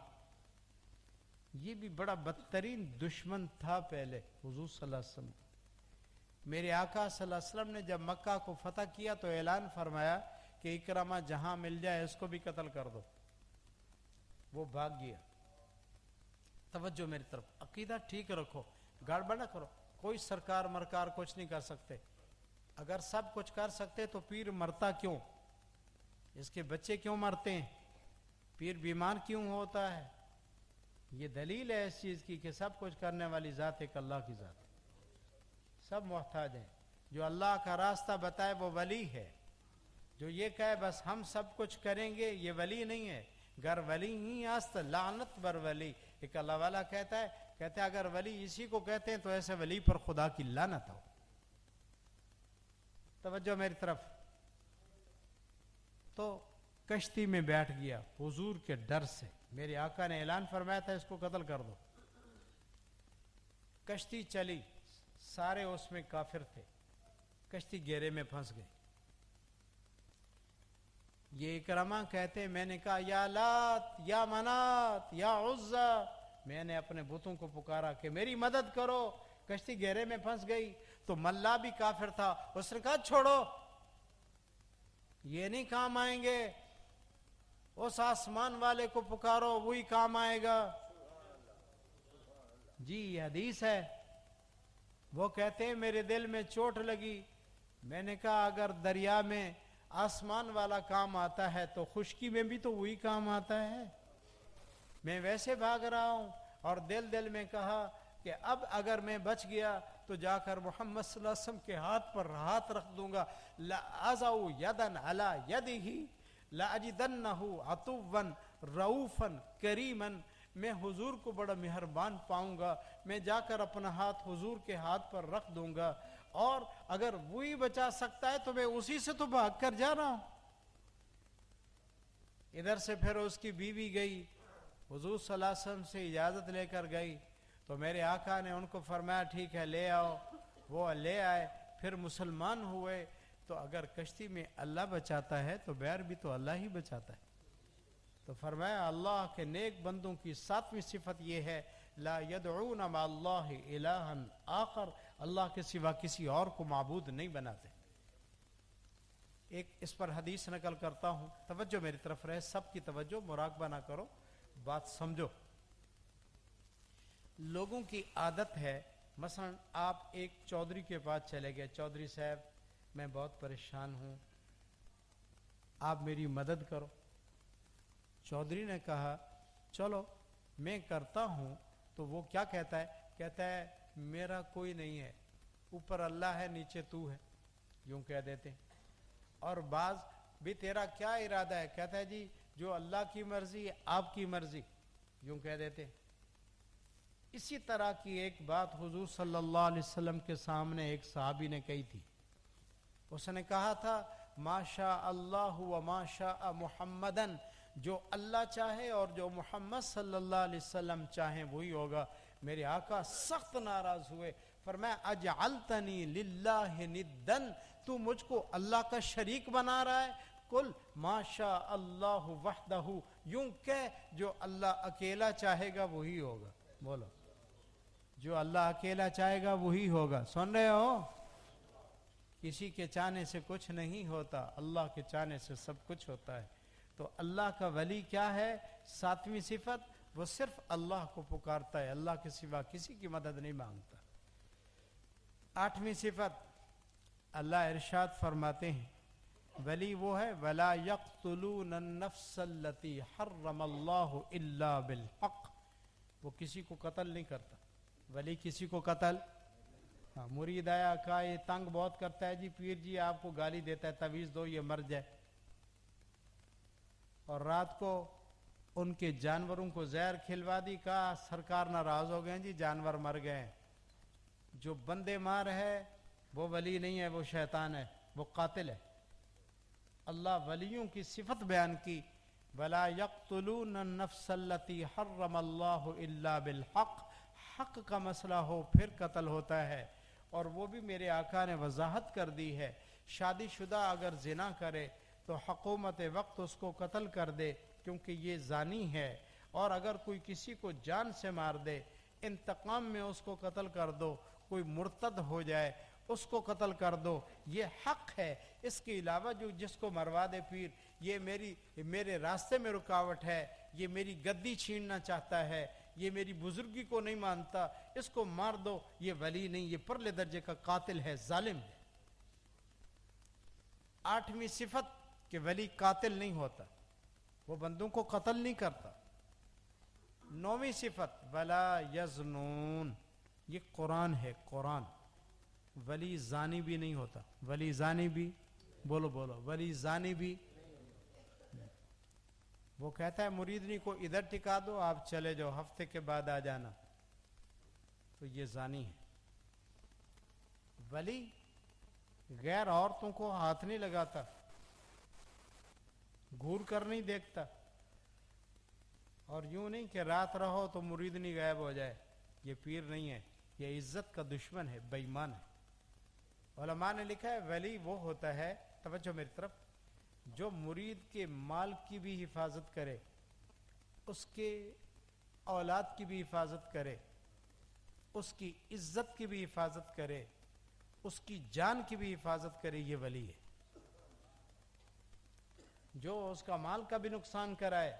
یہ بھی بڑا بدترین دشمن تھا پہلے حضور صلی اللہ علیہ وسلم۔ میرے آقا صلی اللہ علیہ وسلم نے جب مکہ کو فتح کیا تو اعلان فرمایا کہ اکرامہ جہاں مل جائے اس کو بھی قتل کر دو، وہ بھاگ گیا۔ توجہ میری طرف، عقیدہ ٹھیک رکھو، گڑبڑ نہ کرو۔ کوئی سرکار مرکار کچھ نہیں کر سکتے، اگر سب کچھ کر سکتے تو پیر مرتا کیوں؟ اس کے بچے کیوں مرتے ہیں؟ پیر بیمار کیوں ہوتا ہے؟ یہ دلیل ہے اس چیز کی کہ سب کچھ کرنے والی ذات ایک اللہ کی ذات ہے، سب محتاج ہیں۔ جو اللہ کا راستہ بتائے وہ ولی ہے، جو یہ کہے بس ہم سب کچھ کریں گے یہ ولی نہیں ہے۔ گر ولی ہی است لعنت بر ولی، ایک اللہ والا کہتا ہے اگر ولی اسی کو کہتے ہیں تو ایسے ولی پر خدا کی لعنت ہو۔ توجہ میری طرف۔ تو کشتی میں بیٹھ گیا حضور کے ڈر سے، میرے آقا نے اعلان فرمایا تھا اس کو قتل کر دو۔ کشتی چلی، سارے اس میں کافر تھے، کشتی گھیرے میں پھنس گئی۔ یہ اکرمہ کہتے میں نے کہا یا لات یا منات یا عزا، میں نے اپنے بتوں کو پکارا کہ میری مدد کرو، کشتی گھیرے میں پھنس گئی۔ تو ملا بھی کافر تھا، اس نے کہا چھوڑو، یہ نہیں کام آئیں گے، اس آسمان والے کو پکارو وہی کام آئے گا۔ جی یہ حدیث ہے۔ وہ کہتے ہیں میرے دل میں چوٹ لگی، میں نے کہا اگر دریا میں آسمان والا کام آتا ہے تو خشکی میں بھی تو وہی کام آتا ہے۔ میں ویسے بھاگ رہا ہوں، اور دل میں کہا کہ اب اگر میں بچ گیا تو تو جا کر محمد صلی اللہ علیہ وسلم کے ہاتھ پر ہاتھ رکھ دوں گا. لَأَضَعُ يَدًا عَلَى يَدِهِ لَأَجِدَنَّهُ عَطُوًّا رَؤُوفًا كَرِيمًا. میں حضور کو بڑا مہربان پاؤں گا. میں جا کر اپنا ہاتھ حضور کے ہاتھ پر رکھ دوں گا, اور اگر وہی بچا سکتا ہے تو میں اسی سے تو بھاگ کر جا رہا ہوں. ادھر سے پھر اس کی بیوی گئی, حضور صلی اللہ علیہ وسلم سے اجازت لے کر گئی, تو میرے آقا نے ان کو فرمایا ٹھیک ہے لے آؤ. وہ لے آئے, پھر مسلمان ہوئے. تو اگر کشتی میں اللہ بچاتا ہے تو بیر بھی تو اللہ ہی بچاتا ہے. تو فرمایا اللہ کے نیک بندوں کی 7ویں صفت یہ ہے, لا يدعون مع اللہ الہا آخر, اللہ کے سوا کسی اور کو معبود نہیں بناتے. ایک اس پر حدیث نقل کرتا ہوں, توجہ میری طرف رہے, سب کی توجہ, مراقبہ نہ کرو, بات سمجھو. لوگوں کی عادت ہے, مثلا آپ ایک چودھری کے پاس چلے گئے, چودھری صاحب میں بہت پریشان ہوں, آپ میری مدد کرو. چودھری نے کہا چلو میں کرتا ہوں. تو وہ کیا کہتا ہے؟ کہتا ہے میرا کوئی نہیں ہے, اوپر اللہ ہے نیچے تو ہے, یوں کہہ دیتے ہیں. اور بعض بھی تیرا کیا ارادہ ہے؟ کہتا ہے جی جو اللہ کی مرضی آپ کی مرضی, یوں کہہ دیتے ہیں. اسی طرح کی ایک بات حضور صلی اللہ علیہ وسلم کے سامنے ایک صحابی نے کہی تھی. اس نے کہا تھا ما شاء اللہ و ما شاء محمدن, جو اللہ چاہے اور جو محمد صلی اللہ علیہ وسلم چاہیں وہی ہوگا. میرے آقا سخت ناراض ہوئے, فرمایا اجعلتنی للہ ندن, تو مجھ کو اللہ کا شریک بنا رہا ہے. قل ما شاء اللہ وحدہ, یوں کہ جو اللہ اکیلا چاہے گا وہی ہوگا. بولو جو اللہ اکیلا چاہے گا وہی ہوگا. سن رہے ہو؟ کسی کے چاہنے سے کچھ نہیں ہوتا, اللہ کے چاہنے سے سب کچھ ہوتا ہے. تو اللہ کا ولی کیا ہے؟ 7ویں صفت, وہ صرف اللہ کو پکارتا ہے, اللہ کے سوا کسی کی مدد نہیں مانگتا. 8ویں صفت, اللہ ارشاد فرماتے ہیں ولی وہ ہے وَلَا يَقْتُلُونَ النَّفْسَ الَّتِي حَرَّمَ اللَّهُ إِلَّا بِالْحَقِّ, وہ کسی کو قتل نہیں کرتا. ولی کسی کو قتل, مرید آیا کہا یہ تنگ بہت کرتا ہے جی, پیر جی آپ کو گالی دیتا ہے, تعویذ دو یہ مر جائے. اور رات کو ان کے جانوروں کو زہر کھلوا دی, کہا سرکار ناراض ہو گئے جی جانور مر گئے. جو بندے مار ہے وہ ولی نہیں ہے, وہ شیطان ہے, وہ قاتل ہے. اللہ ولیوں کی صفت بیان کی, وَلَا يَقْتُلُونَ النَّفْسَ الَّتِي حَرَّمَ اللَّهُ إِلَّا بِالْحَقِّ, حق کا مسئلہ ہو پھر قتل ہوتا ہے. اور وہ بھی میرے آقا نے وضاحت کر دی ہے, شادی شدہ اگر زنا کرے تو حکومت وقت اس کو قتل کر دے کیونکہ یہ زانی ہے. اور اگر کوئی کسی کو جان سے مار دے, انتقام میں اس کو قتل کر دو. کوئی مرتد ہو جائے اس کو قتل کر دو, یہ حق ہے. اس کے علاوہ جو جس کو مروا دے پیر, یہ میرے راستے میں رکاوٹ ہے, یہ میری گدی چھیننا چاہتا ہے, یہ میری بزرگی کو نہیں مانتا, اس کو مار دو, یہ ولی نہیں, یہ پرلے درجے کا قاتل ہے, ظالم ہے. 8ویں صفت کہ ولی قاتل نہیں ہوتا, وہ بندوں کو قتل نہیں کرتا. 9ویں صفت ولا یزنون, یہ قرآن ہے, قرآن. ولی زانی بھی نہیں ہوتا, ولی زانی بھی, بولو ولی زانی بھی. وہ کہتا ہے مریدنی کو ادھر ٹکا دو, آپ چلے جاؤ, ہفتے کے بعد آ جانا, تو یہ زانی ہے. ولی غیر عورتوں کو ہاتھ نہیں لگاتا, گھور کر نہیں دیکھتا, اور یوں نہیں کہ رات رہو تو مریدنی غائب ہو جائے. یہ پیر نہیں ہے, یہ عزت کا دشمن ہے, بے ایمان ہے. علماء نے لکھا ہے ولی وہ ہوتا ہے, توجہ میری طرف, جو مرید کے مال کی بھی حفاظت کرے, اس کے اولاد کی بھی حفاظت کرے, اس کی عزت کی بھی حفاظت کرے, اس کی جان کی بھی حفاظت کرے, یہ ولی ہے. جو اس کا مال کا بھی نقصان کرائے,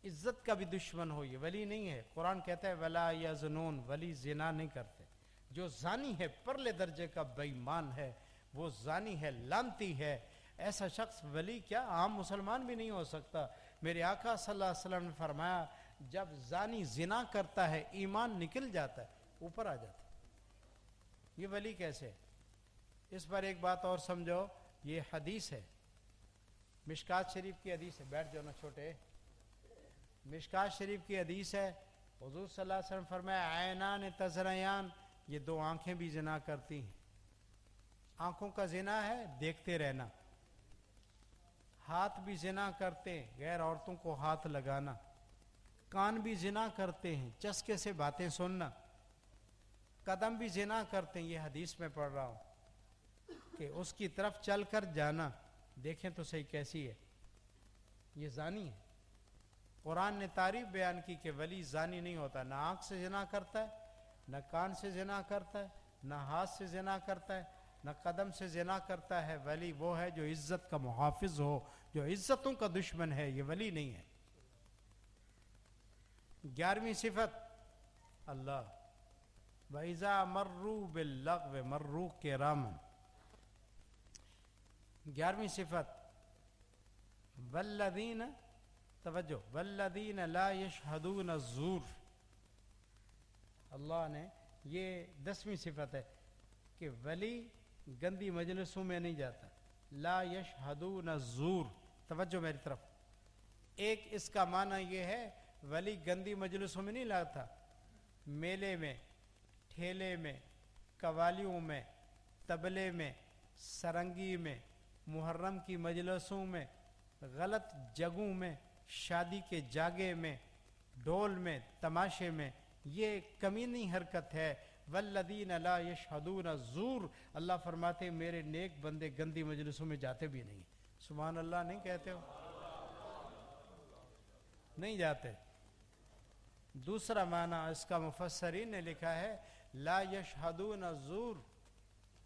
عزت کا بھی دشمن ہو, یہ ولی نہیں ہے. قرآن کہتا ہے ولا یزنون, ولی زنا نہیں کرتے. جو زانی ہے پرلے درجے کا بے ایمان ہے, وہ زانی ہے, لعنتی ہے. ایسا شخص ولی کیا عام مسلمان بھی نہیں ہو سکتا. میرے آقا صلی اللہ علیہ وسلم نے فرمایا جب زانی زنا کرتا ہے ایمان نکل جاتا ہے, اوپر آ جاتا ہے. یہ ولی کیسے؟ اس پر ایک بات اور سمجھو، یہ حدیث ہے، مشکات شریف کی حدیث ہے، بیٹھ جاؤ نا چھوٹے، مشکات شریف کی حدیث ہے، حضور صلی اللہ علیہ وسلم فرمایا عینان تزریان، یہ دو آنکھیں بھی زنا کرتی ہیں۔ آنکھوں کا زنا ہے دیکھتے رہنا، ہاتھ بھی زنا کرتے ہیں غیر عورتوں کو ہاتھ لگانا، کان بھی زنا کرتے ہیں چسکے سے باتیں سننا، قدم بھی زنا کرتے ہیں، یہ حدیث میں پڑھ رہا ہوں کہ اس کی طرف چل کر جانا، دیکھیں تو صحیح کیسی ہے، یہ زانی ہے۔ قرآن نے تعریف بیان کی کہ ولی زانی نہیں ہوتا، نہ آنکھ سے زنا کرتا ہے، نہ کان سے زنا کرتا ہے، نہ ہاتھ سے زنا کرتا ہے، نہ قدم سے زنا کرتا ہے۔ ولی وہ ہے جو عزت کا محافظ ہو، جو عزتوں کا دشمن ہے، یہ ولی نہیں ہے۔ 11ویں صفت اللہ، وَإِذَا مَرُّوا بِاللَّغْوِ مَرُّوا كِرَامًا۔ 11ویں صفت وَالَّذِينَ، توجہ، وَالَّذِينَ لَا يَشْهَدُونَ الزُّورَ۔ اللہ نے یہ 10ویں صفت ہے کہ ولی گندی مجلسوں میں نہیں جاتا، لا یشہدون الزور، توجہ میری طرف۔ ایک اس کا معنی یہ ہے ولی گندی مجلسوں میں نہیں لاتا، میلے میں، ٹھیلے میں، قوالیوں میں، طبلے میں، سرنگی میں، محرم کی مجلسوں میں، غلط جگہوں میں، شادی کے جاگے میں، ڈول میں، تماشے میں، یہ کمینی حرکت ہے۔ والذین لا یشہدون الزور، اللہ فرماتے میرے نیک بندے گندی مجلسوں میں جاتے بھی نہیں۔ سبحان اللہ نہیں کہتے ہو؟ نہیں جاتے۔ دوسرا معنی اس کا مفسرین نے لکھا ہے لا یشہدون الزور،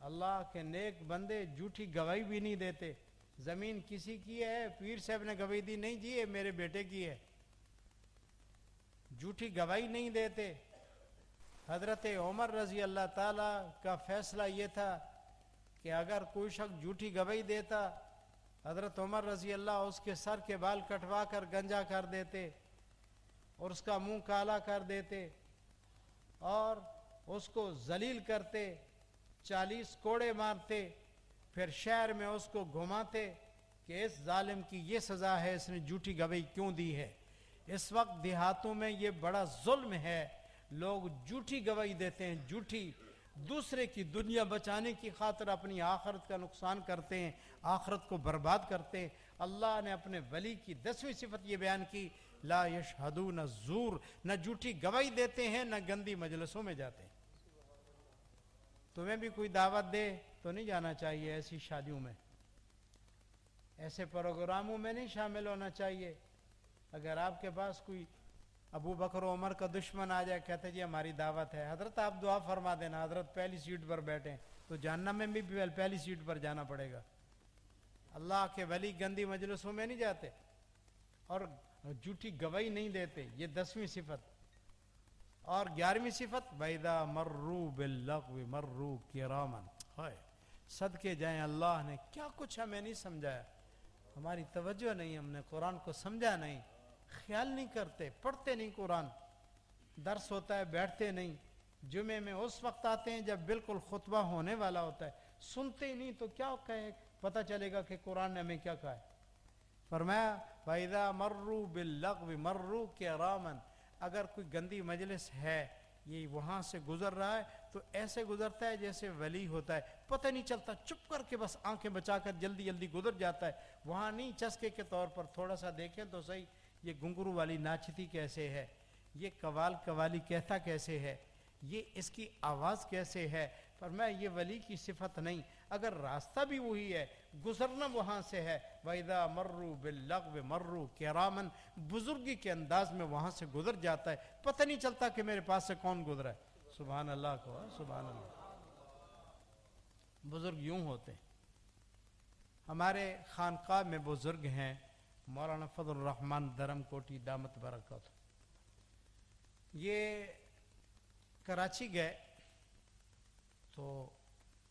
اللہ کے نیک بندے جھوٹی گواہی بھی نہیں دیتے۔ زمین کسی کی ہے، پیر صاحب نے گواہی دی، نہیں جی یہ میرے بیٹے کی ہے، جھوٹی گواہی نہیں دیتے۔ حضرت عمر رضی اللہ تعالیٰ کا فیصلہ یہ تھا کہ اگر کوئی شخص جھوٹی گواہی دیتا، حضرت عمر رضی اللہ اس کے سر کے بال کٹوا کر گنجا کر دیتے اور اس کا منہ کالا کر دیتے اور اس کو ذلیل کرتے، 40 کوڑے مارتے، پھر شہر میں اس کو گھماتے کہ اس ظالم کی یہ سزا ہے، اس نے جھوٹی گواہی کیوں دی ہے۔ اس وقت دیہاتوں میں یہ بڑا ظلم ہے، لوگ جھوٹی گواہی دیتے ہیں، جھوٹی، دوسرے کی دنیا بچانے کی خاطر اپنی آخرت کا نقصان کرتے ہیں، آخرت کو برباد کرتے ہیں۔ اللہ نے اپنے ولی کی 10ویں صفت یہ بیان کی لا یشہدون الزور، نہ جھوٹی گواہی دیتے ہیں، نہ گندی مجلسوں میں جاتے ہیں۔ تمہیں بھی کوئی دعوت دے تو نہیں جانا چاہیے ایسی شادیوں میں، ایسے پروگراموں میں نہیں شامل ہونا چاہیے۔ اگر آپ کے پاس کوئی ابو بکر و عمر کا دشمن آ جائے، کہتے جی ہماری دعوت ہے، حضرت آپ دعا فرما دینا، حضرت پہلی سیٹ پر بیٹھیں، تو جہنم میں بھی پہلی سیٹ پر جانا پڑے گا۔ اللہ کے ولی گندی مجلسوں میں نہیں جاتے اور جھوٹی گواہی نہیں دیتے، یہ 10ویں صفت۔ اور 11ویں صفت وَإِذَا مَرُّوا بِاللَّغْوِ مَرُّوا كِرَامًا۔ صدقے جائیں اللہ نے کیا کچھ ہمیں نہیں سمجھایا، ہماری توجہ نہیں، ہم نے قرآن کو سمجھا نہیں، خیال نہیں کرتے، پڑھتے نہیں قرآن، درس ہوتا ہے بیٹھتے نہیں، جمعے میں اس وقت آتے ہیں جب بالکل خطبہ ہونے والا ہوتا ہے، سنتے ہی نہیں تو کیا کہے، پتہ چلے گا کہ قرآن نے ہمیں کیا کہا ہے۔ فرمایا وَإِذَا مَرُّوا بِاللَّغْوِ مَرُّوا كِرَامًا، اگر کوئی گندی مجلس ہے، یہ وہاں سے گزر رہا ہے تو ایسے گزرتا ہے جیسے ولی ہوتا ہے، پتہ نہیں چلتا، چپ کر کے بس آنکھیں بچا کر جلدی جلدی گزر جاتا ہے، وہاں نہیں چسکے کے طور پر تھوڑا سا دیکھیں تو صحیح یہ گھنگرو والی ناچتی کیسے ہے، یہ قوالی کہتا کیسے ہے، یہ اس کی آواز کیسے ہے۔ فرمایا یہ ولی کی صفت نہیں، اگر راستہ بھی وہی ہے، گزرنا وہاں سے ہے، وَإِذَا مَرُّوا بِاللَّغْوِ مَرُّوا كِرَامًا، بزرگی کے انداز میں وہاں سے گزر جاتا ہے، پتہ نہیں چلتا کہ میرے پاس سے کون گزرا ہے۔ سبحان اللہ کو، سبحان اللہ۔ بزرگ یوں ہوتے ہیں۔ ہمارے خانقاہ میں بزرگ ہیں مولانا فضل الرحمن دھرم کوٹی دامت برکاتہ، یہ کراچی گئے تو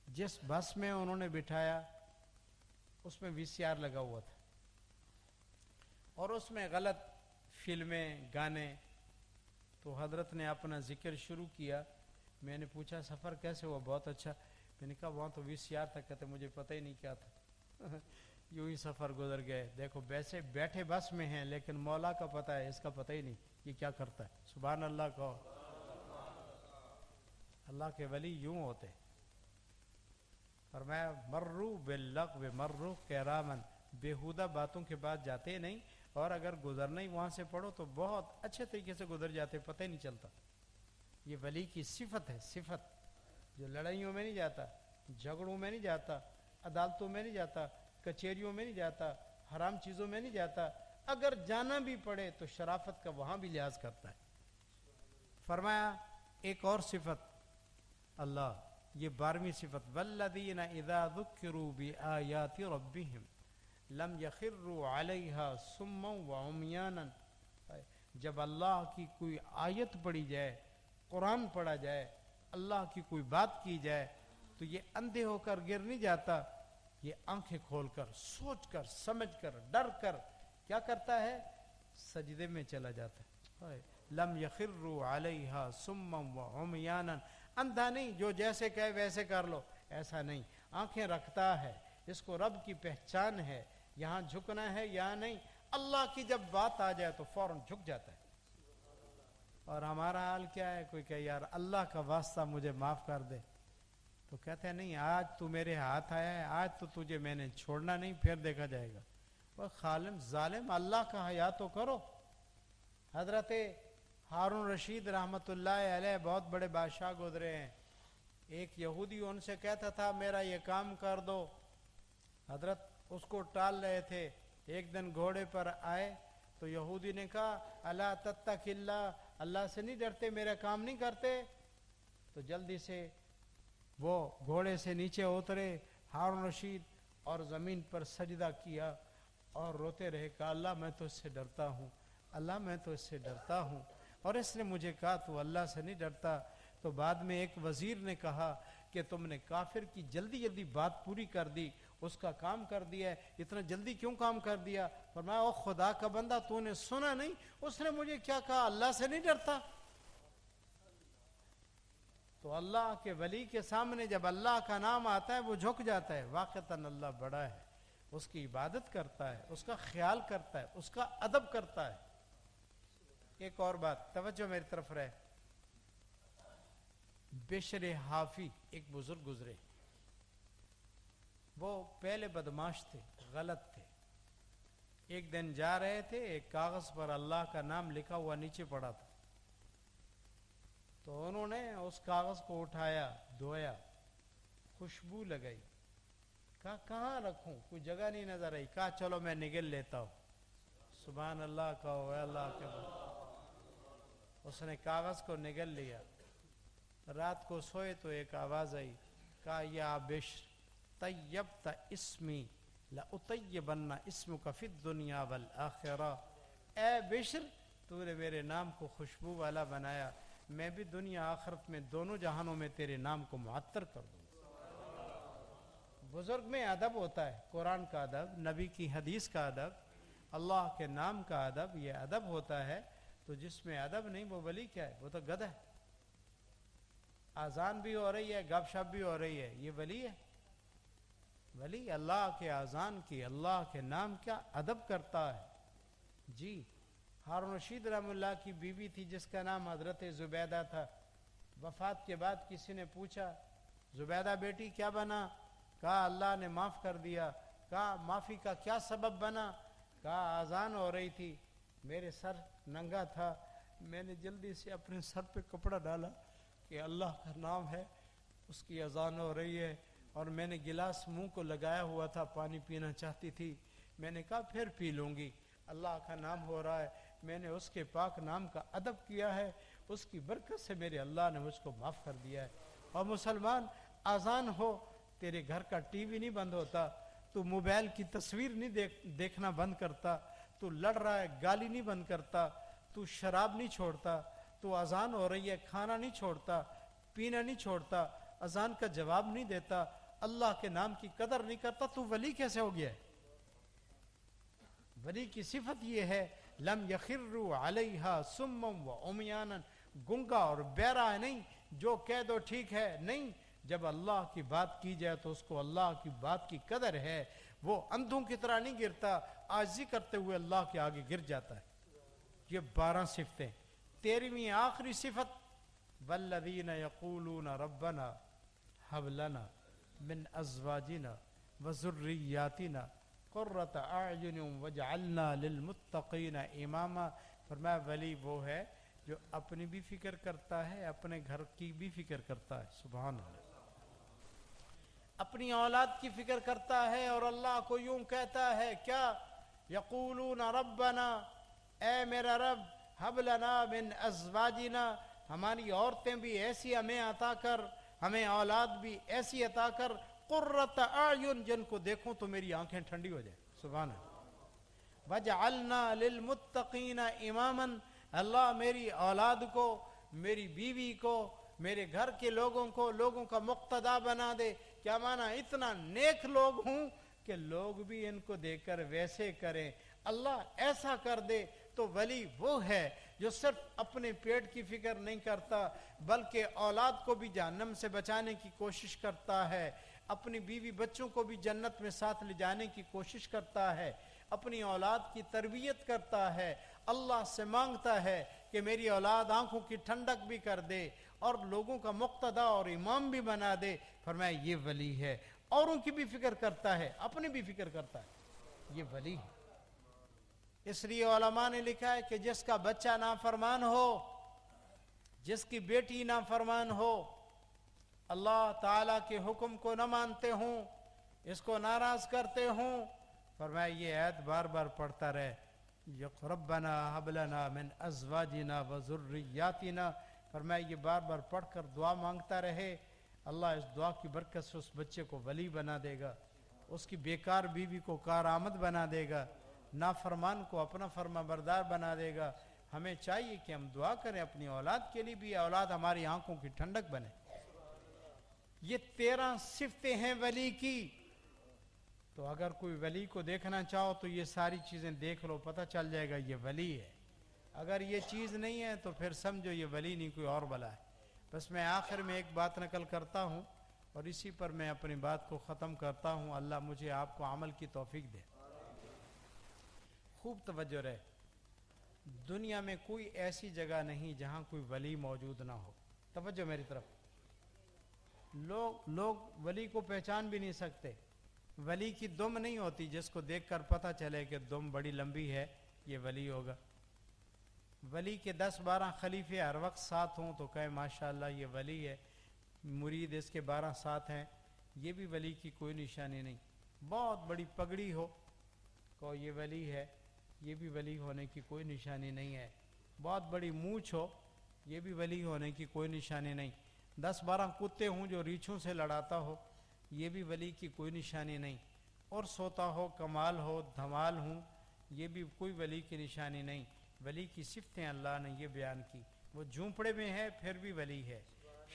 جس بس میں انہوں نے بٹھایا اس میں VCR لگا ہوا تھا اور اس میں غلط فلمیں، گانے، تو حضرت نے اپنا ذکر شروع کیا میں نے پوچھا سفر کیسے ہوا؟ بہت اچھا. میں نے کہا وہاں تو VCR تک کہتے مجھے پتہ ہی نہیں کیا تھا. یوں ہی سفر گزر گئے. دیکھو ویسے بیٹھے بس میں ہیں لیکن مولا کا پتہ ہے, اس کا پتہ ہی نہیں یہ کیا کرتا ہے. سبحان اللہ کہو. اللہ کے ولی یوں ہوتے. فرمایا مرو باللغو مرو کرامن, بیہودہ باتوں کے بعد جاتے نہیں, اور اگر گزرنا ہی وہاں سے پڑھو تو بہت اچھے طریقے سے گزر جاتے, پتہ ہی نہیں چلتا. یہ ولی کی صفت ہے, صفت. جو لڑائیوں میں نہیں جاتا, جھگڑوں میں نہیں جاتا, عدالتوں میں نہیں جاتا, کچہریوں میں نہیں جاتا, حرام چیزوں میں نہیں جاتا, اگر جانا بھی پڑے تو شرافت کا وہاں بھی لحاظ کرتا ہے. فرمایا ایک اور صفت اللہ, یہ 12ویں صفت, والذین اذا ذکروا بآیات ربہم لم یخروا علیہا صما وعمیانا. جب اللہ کی کوئی آیت پڑھی جائے, قرآن پڑھا جائے, اللہ کی کوئی بات کی جائے تو یہ اندھے ہو کر گر نہیں جاتا, یہ آنکھیں کھول کر, سوچ کر, سمجھ کر, ڈر کر کیا کرتا ہے, سجدے میں چلا جاتا ہے. لم یخروا علیہا صما وعمیانا, اندھا نہیں جو جیسے کہے ویسے کر لو, ایسا نہیں. آنکھیں رکھتا ہے, اس کو رب کی پہچان ہے, یہاں جھکنا ہے یہاں نہیں. اللہ کی جب بات آ جائے تو فوراً جھک جاتا ہے. اور ہمارا حال کیا ہے, کوئی کہ یار اللہ کا واسطہ مجھے معاف کر دے, تو کہتے ہیں نہیں آج تو میرے ہاتھ آیا ہے, آج تو تجھے میں نے چھوڑنا نہیں, پھر دیکھا جائے گا. وہ خالم ظالم, اللہ کا حیا تو کرو. حضرت ہارون رشید رحمت اللہ علیہ بہت بڑے بادشاہ گزرے ہیں. ایک یہودی ان سے کہتا تھا میرا یہ کام کر دو, حضرت اس کو ٹال رہے تھے. ایک دن گھوڑے پر آئے تو یہودی نے کہا الا تتق اللہ, اللہ سے نہیں ڈرتے, میرا کام نہیں کرتے. تو جلدی سے وہ گھوڑے سے نیچے اترے ہارون رشید, اور زمین پر سجدہ کیا اور روتے رہے, کہا اللہ میں تو اس سے ڈرتا ہوں, اللہ میں تو اس سے ڈرتا ہوں, اور اس نے مجھے کہا تو اللہ سے نہیں ڈرتا. تو بعد میں ایک وزیر نے کہا کہ تم نے کافر کی جلدی جلدی بات پوری کر دی, اس کا کام کر دیا ہے, اتنا جلدی کیوں کام کر دیا؟ فرمایا او خدا کا بندہ تو نے سنا نہیں, اس نے مجھے کیا کہا, اللہ سے نہیں ڈرتا. تو اللہ کے ولی کے سامنے جب اللہ کا نام آتا ہے وہ جھک جاتا ہے. واقعتاً اللہ بڑا ہے, اس کی عبادت کرتا ہے, اس کا خیال کرتا ہے, اس کا ادب کرتا ہے. ایک اور بات, توجہ میری طرف رہے. بشر حافی ایک بزرگ گزرے, وہ پہلے بدماش تھے, غلط تھے. ایک دن جا رہے تھے, ایک کاغذ پر اللہ کا نام لکھا ہوا نیچے پڑا تھا, تو انہوں نے اس کاغذ کو اٹھایا, دھویا, خوشبو لگائی, کہا کہاں رکھوں, کوئی جگہ نہیں نظر آئی, کہا چلو میں نگل لیتا ہوں. سبحان اللہ کہو, اے اللہ کے بندے. اس نے کاغذ کو نگل لیا. رات کو سوئے تو ایک آواز آئی, کہا یا بشر طیبت اسمی لأطیبن اسمک فی الدنیا والآخرہ. اے بشر تو نے میرے نام کو خوشبو والا بنایا, میں بھی دنیا آخرت میں دونوں جہانوں میں تیرے نام کو معطر کر دوں. بزرگ میں ادب ہوتا ہے, قرآن کا ادب, نبی کی حدیث کا ادب, اللہ کے نام کا ادب, یہ ادب ہوتا ہے. تو جس میں ادب نہیں وہ ولی کیا ہے, وہ تو گدھا ہے. اذان بھی ہو رہی ہے, گپ شپ بھی ہو رہی ہے, یہ ولی ہے. ولی اللہ کے اذان کی, اللہ کے نام کا ادب کرتا ہے. جی ہارون رشید رحم اللہ کی بیوی تھی جس کا نام حضرت زبیدہ تھا. وفات کے بعد کسی نے پوچھا زبیدہ بیٹی کیا بنا, کہا اللہ نے معاف کر دیا. کہا معافی کا کیا سبب بنا, کہا اذان ہو رہی تھی, میرے سر ننگا تھا, میں نے جلدی سے اپنے سر پہ کپڑا ڈالا کہ اللہ کا نام ہے, اس کی اذان ہو رہی ہے, اور میں نے گلاس منہ کو لگایا ہوا تھا, پانی پینا چاہتی تھی, میں نے کہا پھر پی لوں گی, اللہ کا نام ہو رہا ہے, میں نے اس کے پاک نام کا ادب کیا ہے, اس کی برکت سے میرے اللہ نے مجھ کو معاف کر دیا ہے. اور مسلمان, اذان ہو, تیرے گھر کا ٹی وی نہیں بند ہوتا, تو موبائل کی تصویر نہیں دیکھنا بند کرتا, تو لڑ رہا ہے گالی نہیں بند کرتا, تو شراب نہیں چھوڑتا, تو اذان ہو رہی ہے کھانا نہیں چھوڑتا, پینا نہیں چھوڑتا, اذان کا جواب نہیں دیتا, اللہ کے نام کی قدر نہیں کرتا, تو ولی کیسے ہو گیا ہے؟ ولی کی صفت یہ ہے لم یخروا علیہا صما وعمیانا, گنگا اور بہرا ہے نہیں, جو کہہ دو ٹھیک ہے، نہیں، جب اللہ کی بات کی جائے تو اس کو اللہ کی بات کی قدر ہے، وہ اندھوں کی طرح نہیں گرتا، عاجزی کرتے ہوئے اللہ کے آگے گر جاتا ہے۔ یہ 12 صفتیں۔ 13ویں آخری صفت، والذین یقولون ربنا هب لنا من ازواجنا وذریاتنا قرۃ اعین واجعلنا للمتقین اماما۔ فرمایا ولی وہ ہے جو اپنی بھی فکر کرتا ہے، اپنے گھر کی بھی فکر کرتا ہے، سبحان اللہ، اپنی اولاد کی فکر کرتا ہے، اور اللہ کو یوں کہتا ہے کیا؟ یقولون ربنا، اے میرا رب، ہب لنا من ازواجنا، ہماری عورتیں بھی ایسی ہمیں عطا کر، ہمیں اولاد بھی ایسی عطا کر، قرۃ اعین، جن کو دیکھوں تو میری آنکھیں ٹھنڈی ہو جائیں، سبحان اللہ، وجعلنا للمتقین اماما، اللہ میری اولاد کو، میری بیوی کو، میرے گھر کے لوگوں کو لوگوں کا مقتدا بنا دے۔ کیا معنی؟ اتنا نیک لوگ ہوں کہ لوگ بھی ان کو دیکھ کر ویسے کریں، اللہ ایسا کر دے۔ تو ولی وہ ہے جو صرف اپنے پیٹ کی فکر نہیں کرتا، بلکہ اولاد کو بھی جہنم سے بچانے کی کوشش کرتا ہے، اپنی بیوی بچوں کو بھی جنت میں ساتھ لے جانے کی کوشش کرتا ہے، اپنی اولاد کی تربیت کرتا ہے، اللہ سے مانگتا ہے کہ میری اولاد آنکھوں کی ٹھنڈک بھی کر دے اور لوگوں کا مقتدا اور امام بھی بنا دے۔ فرمایا یہ ولی ہے، اوروں کی بھی فکر کرتا ہے، اپنی بھی فکر کرتا ہے، یہ ولی ہے۔ اس لیے علماء نے لکھا ہے کہ جس کا بچہ نافرمان ہو، جس کی بیٹی نافرمان ہو، اللہ تعالیٰ کے حکم کو نہ مانتے ہوں، اس کو ناراض کرتے ہوں، فرمایا یہ آیت بار بار پڑھتا رہے، ربنا ہب لنا من ازواجنا وذریاتنا، فرمایا یہ بار بار پڑھ کر دعا مانگتا رہے، اللہ اس دعا کی برکت سے اس بچے کو ولی بنا دے گا، اس کی بیکار بیوی کو کارآمد بنا دے گا، نافرمان کو اپنا فرما بردار بنا دے گا۔ ہمیں چاہیے کہ ہم دعا کریں اپنی اولاد کے لیے بھی، اولاد ہماری آنکھوں کی ٹھنڈک بنے۔ یہ 13 صفتیں ہیں ولی کی۔ تو اگر کوئی ولی کو دیکھنا چاہو تو یہ ساری چیزیں دیکھ لو، پتہ چل جائے گا یہ ولی ہے۔ اگر یہ چیز نہیں ہے تو پھر سمجھو یہ ولی نہیں، کوئی اور بلا ہے۔ بس میں آخر میں ایک بات نقل کرتا ہوں اور اسی پر میں اپنی بات کو ختم کرتا ہوں۔ اللہ مجھے آپ کو عمل کی توفیق دے۔ خوب توجہ رہے، دنیا میں کوئی ایسی جگہ نہیں جہاں کوئی ولی موجود نہ ہو۔ توجہ میری طرف، لوگ ولی کو پہچان بھی نہیں سکتے۔ ولی کی دم نہیں ہوتی جس کو دیکھ کر پتہ چلے کہ دم بڑی لمبی ہے، یہ ولی ہوگا۔ ولی کے 10-12 خلیفے ہر وقت ساتھ ہوں تو کہے ماشاءاللہ یہ ولی ہے، مرید اس کے 12 ساتھ ہیں، یہ بھی ولی کی کوئی نشانی نہیں۔ بہت بڑی پگڑی ہو کو یہ ولی ہے، یہ بھی ولی ہونے کی کوئی نشانی نہیں ہے۔ بہت بڑی مونچھ ہو، یہ بھی ولی ہونے کی کوئی نشانی نہیں۔ 10-12 کتے ہوں جو ریچھوں سے لڑاتا ہو، یہ بھی ولی کی کوئی نشانی نہیں۔ اور سوتا ہو، کمال ہو، دھمال ہوں، یہ بھی کوئی ولی کی نشانی نہیں۔ ولی کی صفتیں اللہ نے یہ بیان کی، وہ جھونپڑے میں ہے پھر بھی ولی ہے،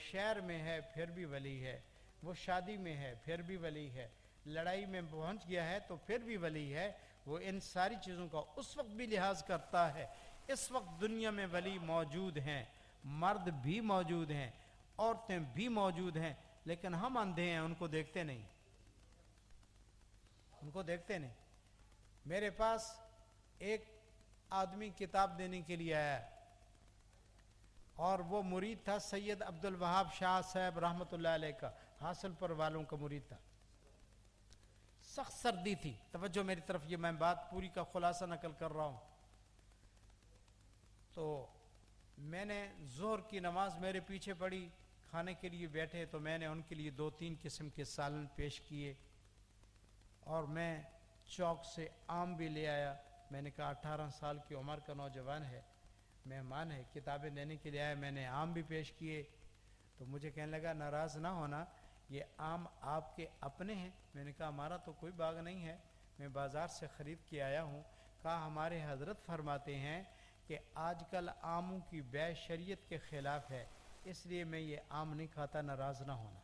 شہر میں ہے پھر بھی ولی ہے، وہ شادی میں ہے پھر بھی ولی ہے، لڑائی میں پہنچ گیا ہے تو پھر بھی ولی ہے۔ وہ ان ساری چیزوں کا اس وقت بھی لحاظ کرتا ہے۔ اس وقت دنیا میں ولی موجود ہیں، مرد بھی موجود ہیں، عورتیں بھی موجود ہیں، لیکن ہم اندھے ہیں، ان کو دیکھتے نہیں، ان کو دیکھتے نہیں۔ میرے پاس ایک آدمی کتاب دینے کے لیے آیا ہے اور وہ مرید تھا سید عبد الوہاب شاہ صاحب رحمۃ اللہ علیہ کا، حاصل پر والوں کا مرید تھا۔ سخت سردی تھی، توجہ میری طرف، یہ میں بات پوری کا خلاصہ نقل کر رہا ہوں۔ تو میں نے ظہر کی نماز میرے پیچھے پڑھی، کھانے کے لیے بیٹھے تو میں نے ان کے لیے 2-3 قسم کے سالن پیش کیے اور میں چوک سے آم بھی لے آیا۔ میں نے کہا 18 سال کی عمر کا نوجوان ہے، مہمان ہے، کتابیں لینے کے لیے آیا، میں نے آم بھی پیش کیے۔ تو مجھے کہنے لگا ناراض نہ ہونا، یہ آم آپ کے اپنے ہیں؟ میں نے کہا ہمارا تو کوئی باغ نہیں ہے، میں بازار سے خرید کے آیا ہوں۔ کہا ہمارے حضرت فرماتے ہیں کہ آج کل آموں کی بیع شریعت کے خلاف ہے، اس لیے میں یہ آم نہیں کھاتا، ناراض نہ ہونا۔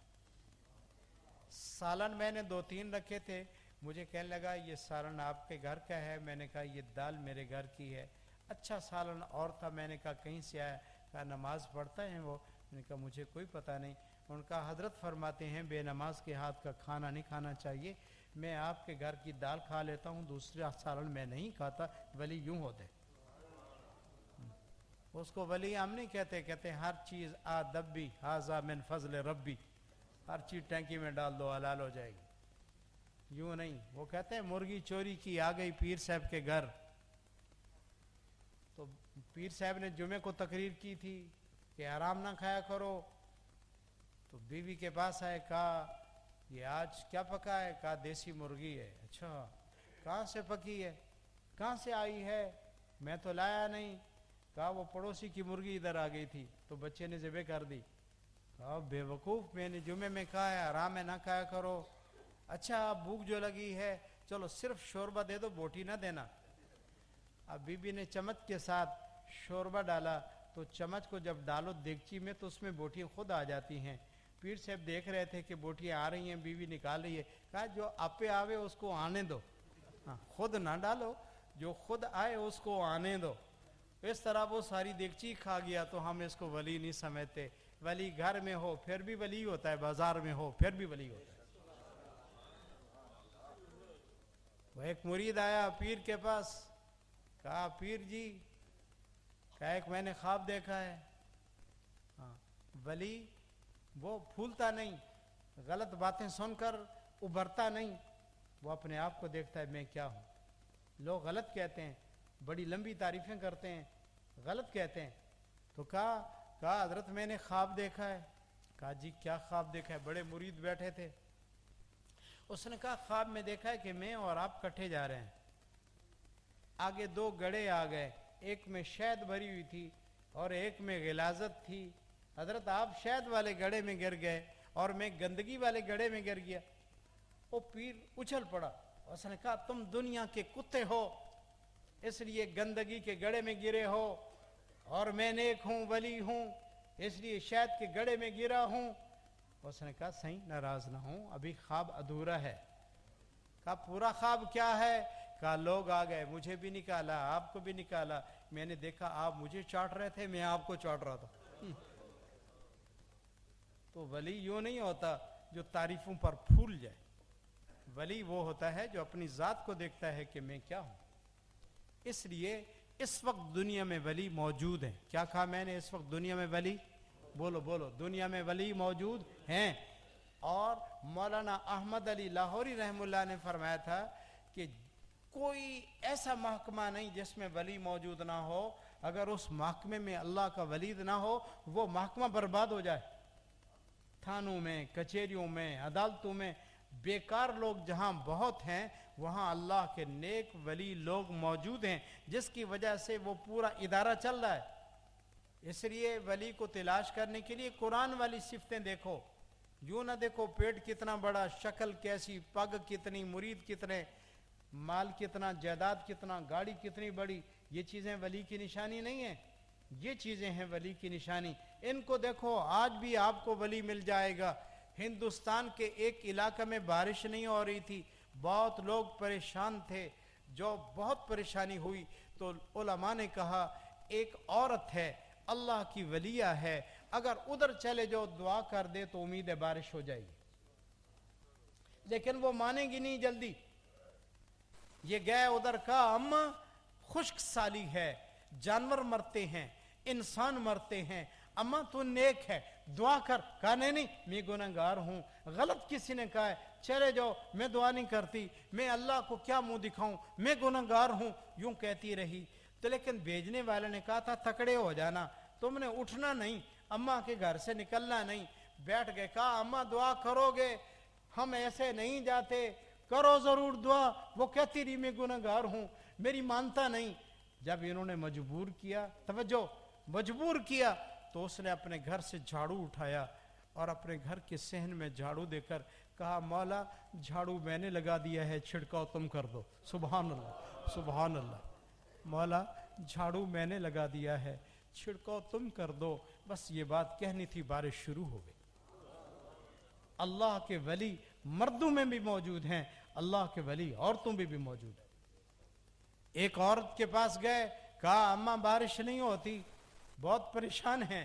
سالن میں نے 2-3 رکھے تھے، مجھے کہنے لگا یہ سالن آپ کے گھر کا ہے؟ میں نے کہا یہ دال میرے گھر کی ہے۔ اچھا سالن اور تھا، میں نے کہا کہیں سے آیا؟ کہا نماز پڑھتا ہے وہ؟ نے کہا مجھے کوئی پتہ نہیں. ان کا حضرت فرماتے ہیں بے نماز کے ہاتھ کا کھانا نہیں کھانا چاہیے. میں آپ کے گھر کی دال کھا لیتا ہوں, دوسرا سالن میں نہیں کھاتا. ولی یوں ہوتے, اس کو ولی ہم نہیں کہتے, کہتے ہر چیز آدبی ہاذا من فضل ربی, ہر چیز ٹینکی میں ڈال دو حلال ہو جائے گی. یوں نہیں. وہ کہتے ہیں مرغی چوری کی آ گئی پیر صاحب کے گھر, تو پیر صاحب نے جمعے کو تقریر کی تھی کہ حرام نہ کھایا کرو. تو بیوی کے پاس آئے, کہا یہ آج کیا پکا ہے؟ کہا دیسی مرغی ہے. اچھا کہاں سے پکی ہے؟ کہاں سے آئی ہے؟ میں تو لایا نہیں. کہا وہ پڑوسی کی مرغی ادھر آ گئی تھی تو بچے نے ذبح کر دی. کہا بے وقوف, میں نے جمعے میں کہا ہے حرام ہے نہ کھایا کرو. اچھا بھوک جو لگی ہے چلو صرف شوربہ دے دو, بوٹی نہ دینا. اب بی بی نے چمچ کے ساتھ شوربہ ڈالا, تو چمچ کو جب ڈالو دیگچی میں تو اس میں بوٹیاں خود آ جاتی ہیں. پیر صاحب دیکھ رہے تھے کہ بوٹیاں آ رہی ہیں, بیوی نکال رہی ہے. کہا جو آپے آوے اس کو آنے دو, خود نہ ڈالو, جو خود آئے اس کو آنے دو. اس طرح وہ ساری دیگچی کھا گیا. تو ہم اس کو ولی نہیں سمجھتے. ولی گھر میں ہو پھر بھی ولی ہوتا ہے, بازار میں ہو پھر بھی ولی ہوتا ہے. وہ ایک مرید آیا پیر کے پاس, کہا پیر جی, کہا ایک میں نے خواب دیکھا ہے. ولی وہ پھولتا نہیں, غلط باتیں سن کر ابھرتا نہیں, وہ اپنے آپ کو دیکھتا ہے میں کیا ہوں. لوگ غلط کہتے ہیں, بڑی لمبی تعریفیں کرتے ہیں, غلط کہتے ہیں. تو کہا حضرت میں نے خواب دیکھا ہے. کہا جی کیا خواب دیکھا ہے؟ بڑے مرید بیٹھے تھے. اس نے کہا خواب میں دیکھا ہے کہ میں اور آپ کٹھے جا رہے ہیں, آگے دو گڑے آ گئے, ایک میں شہد بھری ہوئی تھی اور ایک میں غلاظت تھی. حضرت آپ شہد والے گڑے میں گر گئے اور میں گندگی والے گڑے میں گر گیا. وہ پیر اچھل پڑا. اس نے کہا تم دنیا کے کتے ہو, اس لیے گندگی کے گڑے میں گرے ہو, اور میں نیک ہوں ولی ہوں اس لیے شہد کے گڑے میں گرا ہوں. اس نے کہا صحیح ناراض نہ ہوں, ابھی خواب ادھورا ہے. کہا پورا خواب کیا ہے؟ کہا لوگ آ گئے, مجھے بھی نکالا, آپ کو بھی نکالا, میں نے دیکھا آپ مجھے چاٹ رہے تھے, میں آپ کو چاٹ رہا تھا. تو ولی یوں نہیں ہوتا جو تعریفوں پر پھول جائے. ولی وہ ہوتا ہے جو اپنی ذات کو دیکھتا ہے کہ میں کیا ہوں. اس لیے اس وقت دنیا میں ولی موجود ہیں. کیا کہا میں نے؟ اس وقت دنیا میں ولی, بولو بولو, دنیا میں ولی موجود ہیں. اور مولانا احمد علی لاہوری رحم اللہ نے فرمایا تھا کہ کوئی ایسا محکمہ نہیں جس میں ولی موجود نہ ہو. اگر اس محکمے میں اللہ کا ولی نہ ہو وہ محکمہ برباد ہو جائے. تھانوں میں, کچہریوں میں, عدالتوں میں بیکار لوگ جہاں بہت ہیں, وہاں اللہ کے نیک ولی لوگ موجود ہیں, جس کی وجہ سے وہ پورا ادارہ چل رہا ہے. اس لیے ولی کو تلاش کرنے کے لیے قرآن والی صفتیں دیکھو. یوں نہ دیکھو پیٹ کتنا بڑا, شکل کیسی, پگ کتنی, مرید کتنے, مال کتنا, جائیداد کتنا, گاڑی کتنی بڑی. یہ چیزیں ولی کی نشانی نہیں ہیں. یہ چیزیں ہیں ولی کی نشانی. ان کو دیکھو, آج بھی آپ کو ولی مل جائے گا. ہندوستان کے ایک علاقے میں بارش نہیں ہو رہی تھی, بہت لوگ پریشان تھے. جو بہت پریشانی ہوئی تو علماء نے کہا ایک عورت ہے, اللہ کی ولیہ ہے, اگر ادھر چلے جو دعا کر دے تو امید ہے بارش ہو جائے گی. لیکن وہ مانے گی نہیں جلدی. یہ گئے ادھر, کا اماں خشک سالی ہے, جانور مرتے ہیں, انسان مرتے ہیں, اماں تو نیک ہے, دعا کر. کہا نہیں میں گناہگار ہوں. غلط کسی نے کہا ہے, چلے جاؤ, میں دعا نہیں کرتی, میں اللہ کو کیا منہ دکھاؤں, میں گناہگار ہوں, یوں کہتی رہی. تو لیکن بھیجنے والے نے کہا تھا تکڑے ہو جانا, تم نے اٹھنا نہیں, اماں کے گھر سے نکلنا نہیں. بیٹھ گئے. کہا اماں دعا کرو گے؟ ہم ایسے نہیں جاتے, کرو ضرور دعا. وہ کہتی رہی میں گناہگار ہوں, میری مانتا نہیں. جب انہوں نے مجبور کیا, توجہ, مجبور کیا, تو اس نے اپنے گھر سے جھاڑو اٹھایا اور اپنے گھر کے صحن میں جھاڑو دے کر کہا مولا جھاڑو میں نے لگا دیا ہے, چھڑکاؤ تم کر دو. سبحان اللہ, سبحان اللہ. مولا جھاڑو میں نے لگا دیا ہے, چھڑکاؤ تم کر دو. بس یہ بات کہنی تھی, بارش شروع ہو گئی. اللہ کے ولی مردوں میں بھی موجود ہیں, اللہ کے ولی عورتوں میں بھی موجود ہیں. ایک عورت کے پاس گئے, کہا اماں بارش نہیں ہوتی, بہت پریشان ہیں,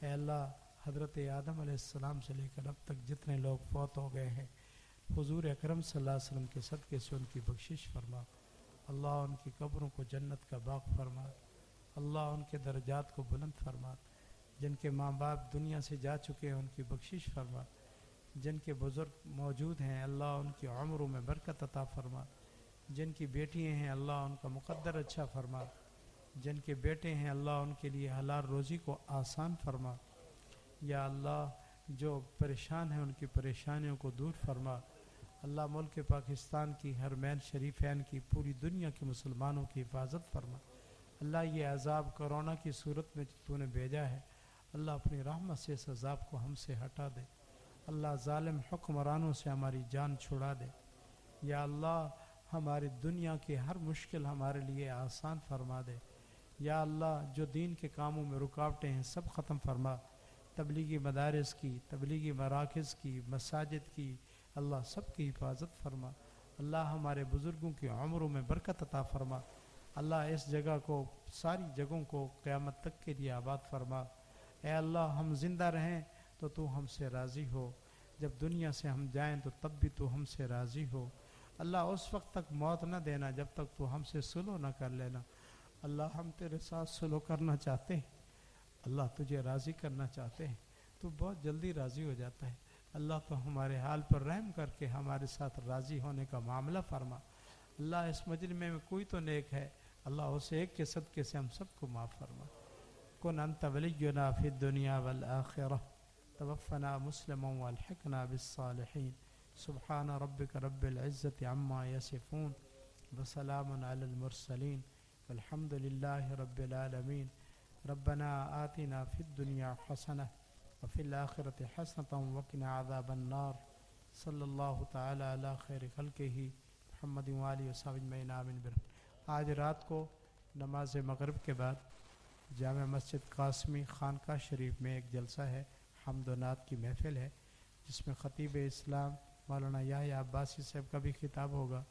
اے اللہ حضرت آدم علیہ السلام سے لے کر اب تک جتنے لوگ فوت ہو گئے ہیں حضور اکرم صلی اللہ علیہ وسلم کے صدقے سے ان کی بخشش فرما. اللہ ان کی قبروں کو جنت کا باغ فرما. اللہ ان کے درجات کو بلند فرما. جن کے ماں باپ دنیا سے جا چکے ہیں ان کی بخشش فرما. جن کے بزرگ موجود ہیں اللہ ان کی عمروں میں برکت عطا فرما. جن کی بیٹیاں ہیں اللہ ان کا مقدر اچھا فرما. جن کے بیٹے ہیں اللہ ان کے لیے حلال روزی کو آسان فرما. یا اللہ جو پریشان ہیں ان کی پریشانیوں کو دور فرما. اللہ ملک پاکستان کی حرمین شریفین کی پوری دنیا کے مسلمانوں کی حفاظت فرما. اللہ یہ عذاب کرونا کی صورت میں تو نے بھیجا ہے اللہ اپنی رحمت سے اس عذاب کو ہم سے ہٹا دے. اللہ ظالم حکمرانوں سے ہماری جان چھڑا دے. یا اللہ ہماری دنیا کی ہر مشکل ہمارے لیے آسان فرما دے. یا اللہ جو دین کے کاموں میں رکاوٹیں ہیں سب ختم فرما. تبلیغی مدارس کی، تبلیغی مراکز کی، مساجد کی اللہ سب کی حفاظت فرما. اللہ ہمارے بزرگوں کی عمروں میں برکت عطا فرما. اللہ اس جگہ کو ساری جگہوں کو قیامت تک کے لیے آباد فرما. اے اللہ ہم زندہ رہیں تو ہم سے راضی ہو، جب دنیا سے ہم جائیں تو تب بھی تو ہم سے راضی ہو. اللہ اس وقت تک موت نہ دینا جب تک تو ہم سے صلح نہ کر لینا. اللہ ہم تیرے ساتھ صلح کرنا چاہتے ہیں، اللہ تجھے راضی کرنا چاہتے ہیں، تو بہت جلدی راضی ہو جاتا ہے. اللہ تو ہمارے حال پر رحم کر کے ہمارے ساتھ راضی ہونے کا معاملہ فرما. اللہ اس مجلس میں کوئی تو نیک ہے اللہ اسے ایک کے صدقے سے ہم سب کو معاف فرما. کن انت ولینا فی الدنیا والآخرہ توفنا مسلما والحقنا بالصالحین. سبحان ربک رب العزت عما یصفون وسلام علی المرسلین والحمد للہ رب العالمین. ربنا آتنا فی الدنیا حسنہ وفی الآخرۃ حسنۃ وقنا عذاب النار. صلی اللہ تعالی علی خیر خلقہ محمد وآلہ وصحبہ اجمعین آمین برحمتہ. آج رات کو نماز مغرب کے بعد جامع مسجد قاسمی خانقاہ شریف میں ایک جلسہ ہے، حمد و نعت کی محفل ہے، جس میں خطیب اسلام مولانا یحییٰ عباسی صاحب کا بھی خطاب ہوگا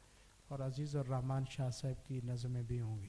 اور عزیز الرحمن شاہ صاحب کی نظمیں بھی ہوں گی.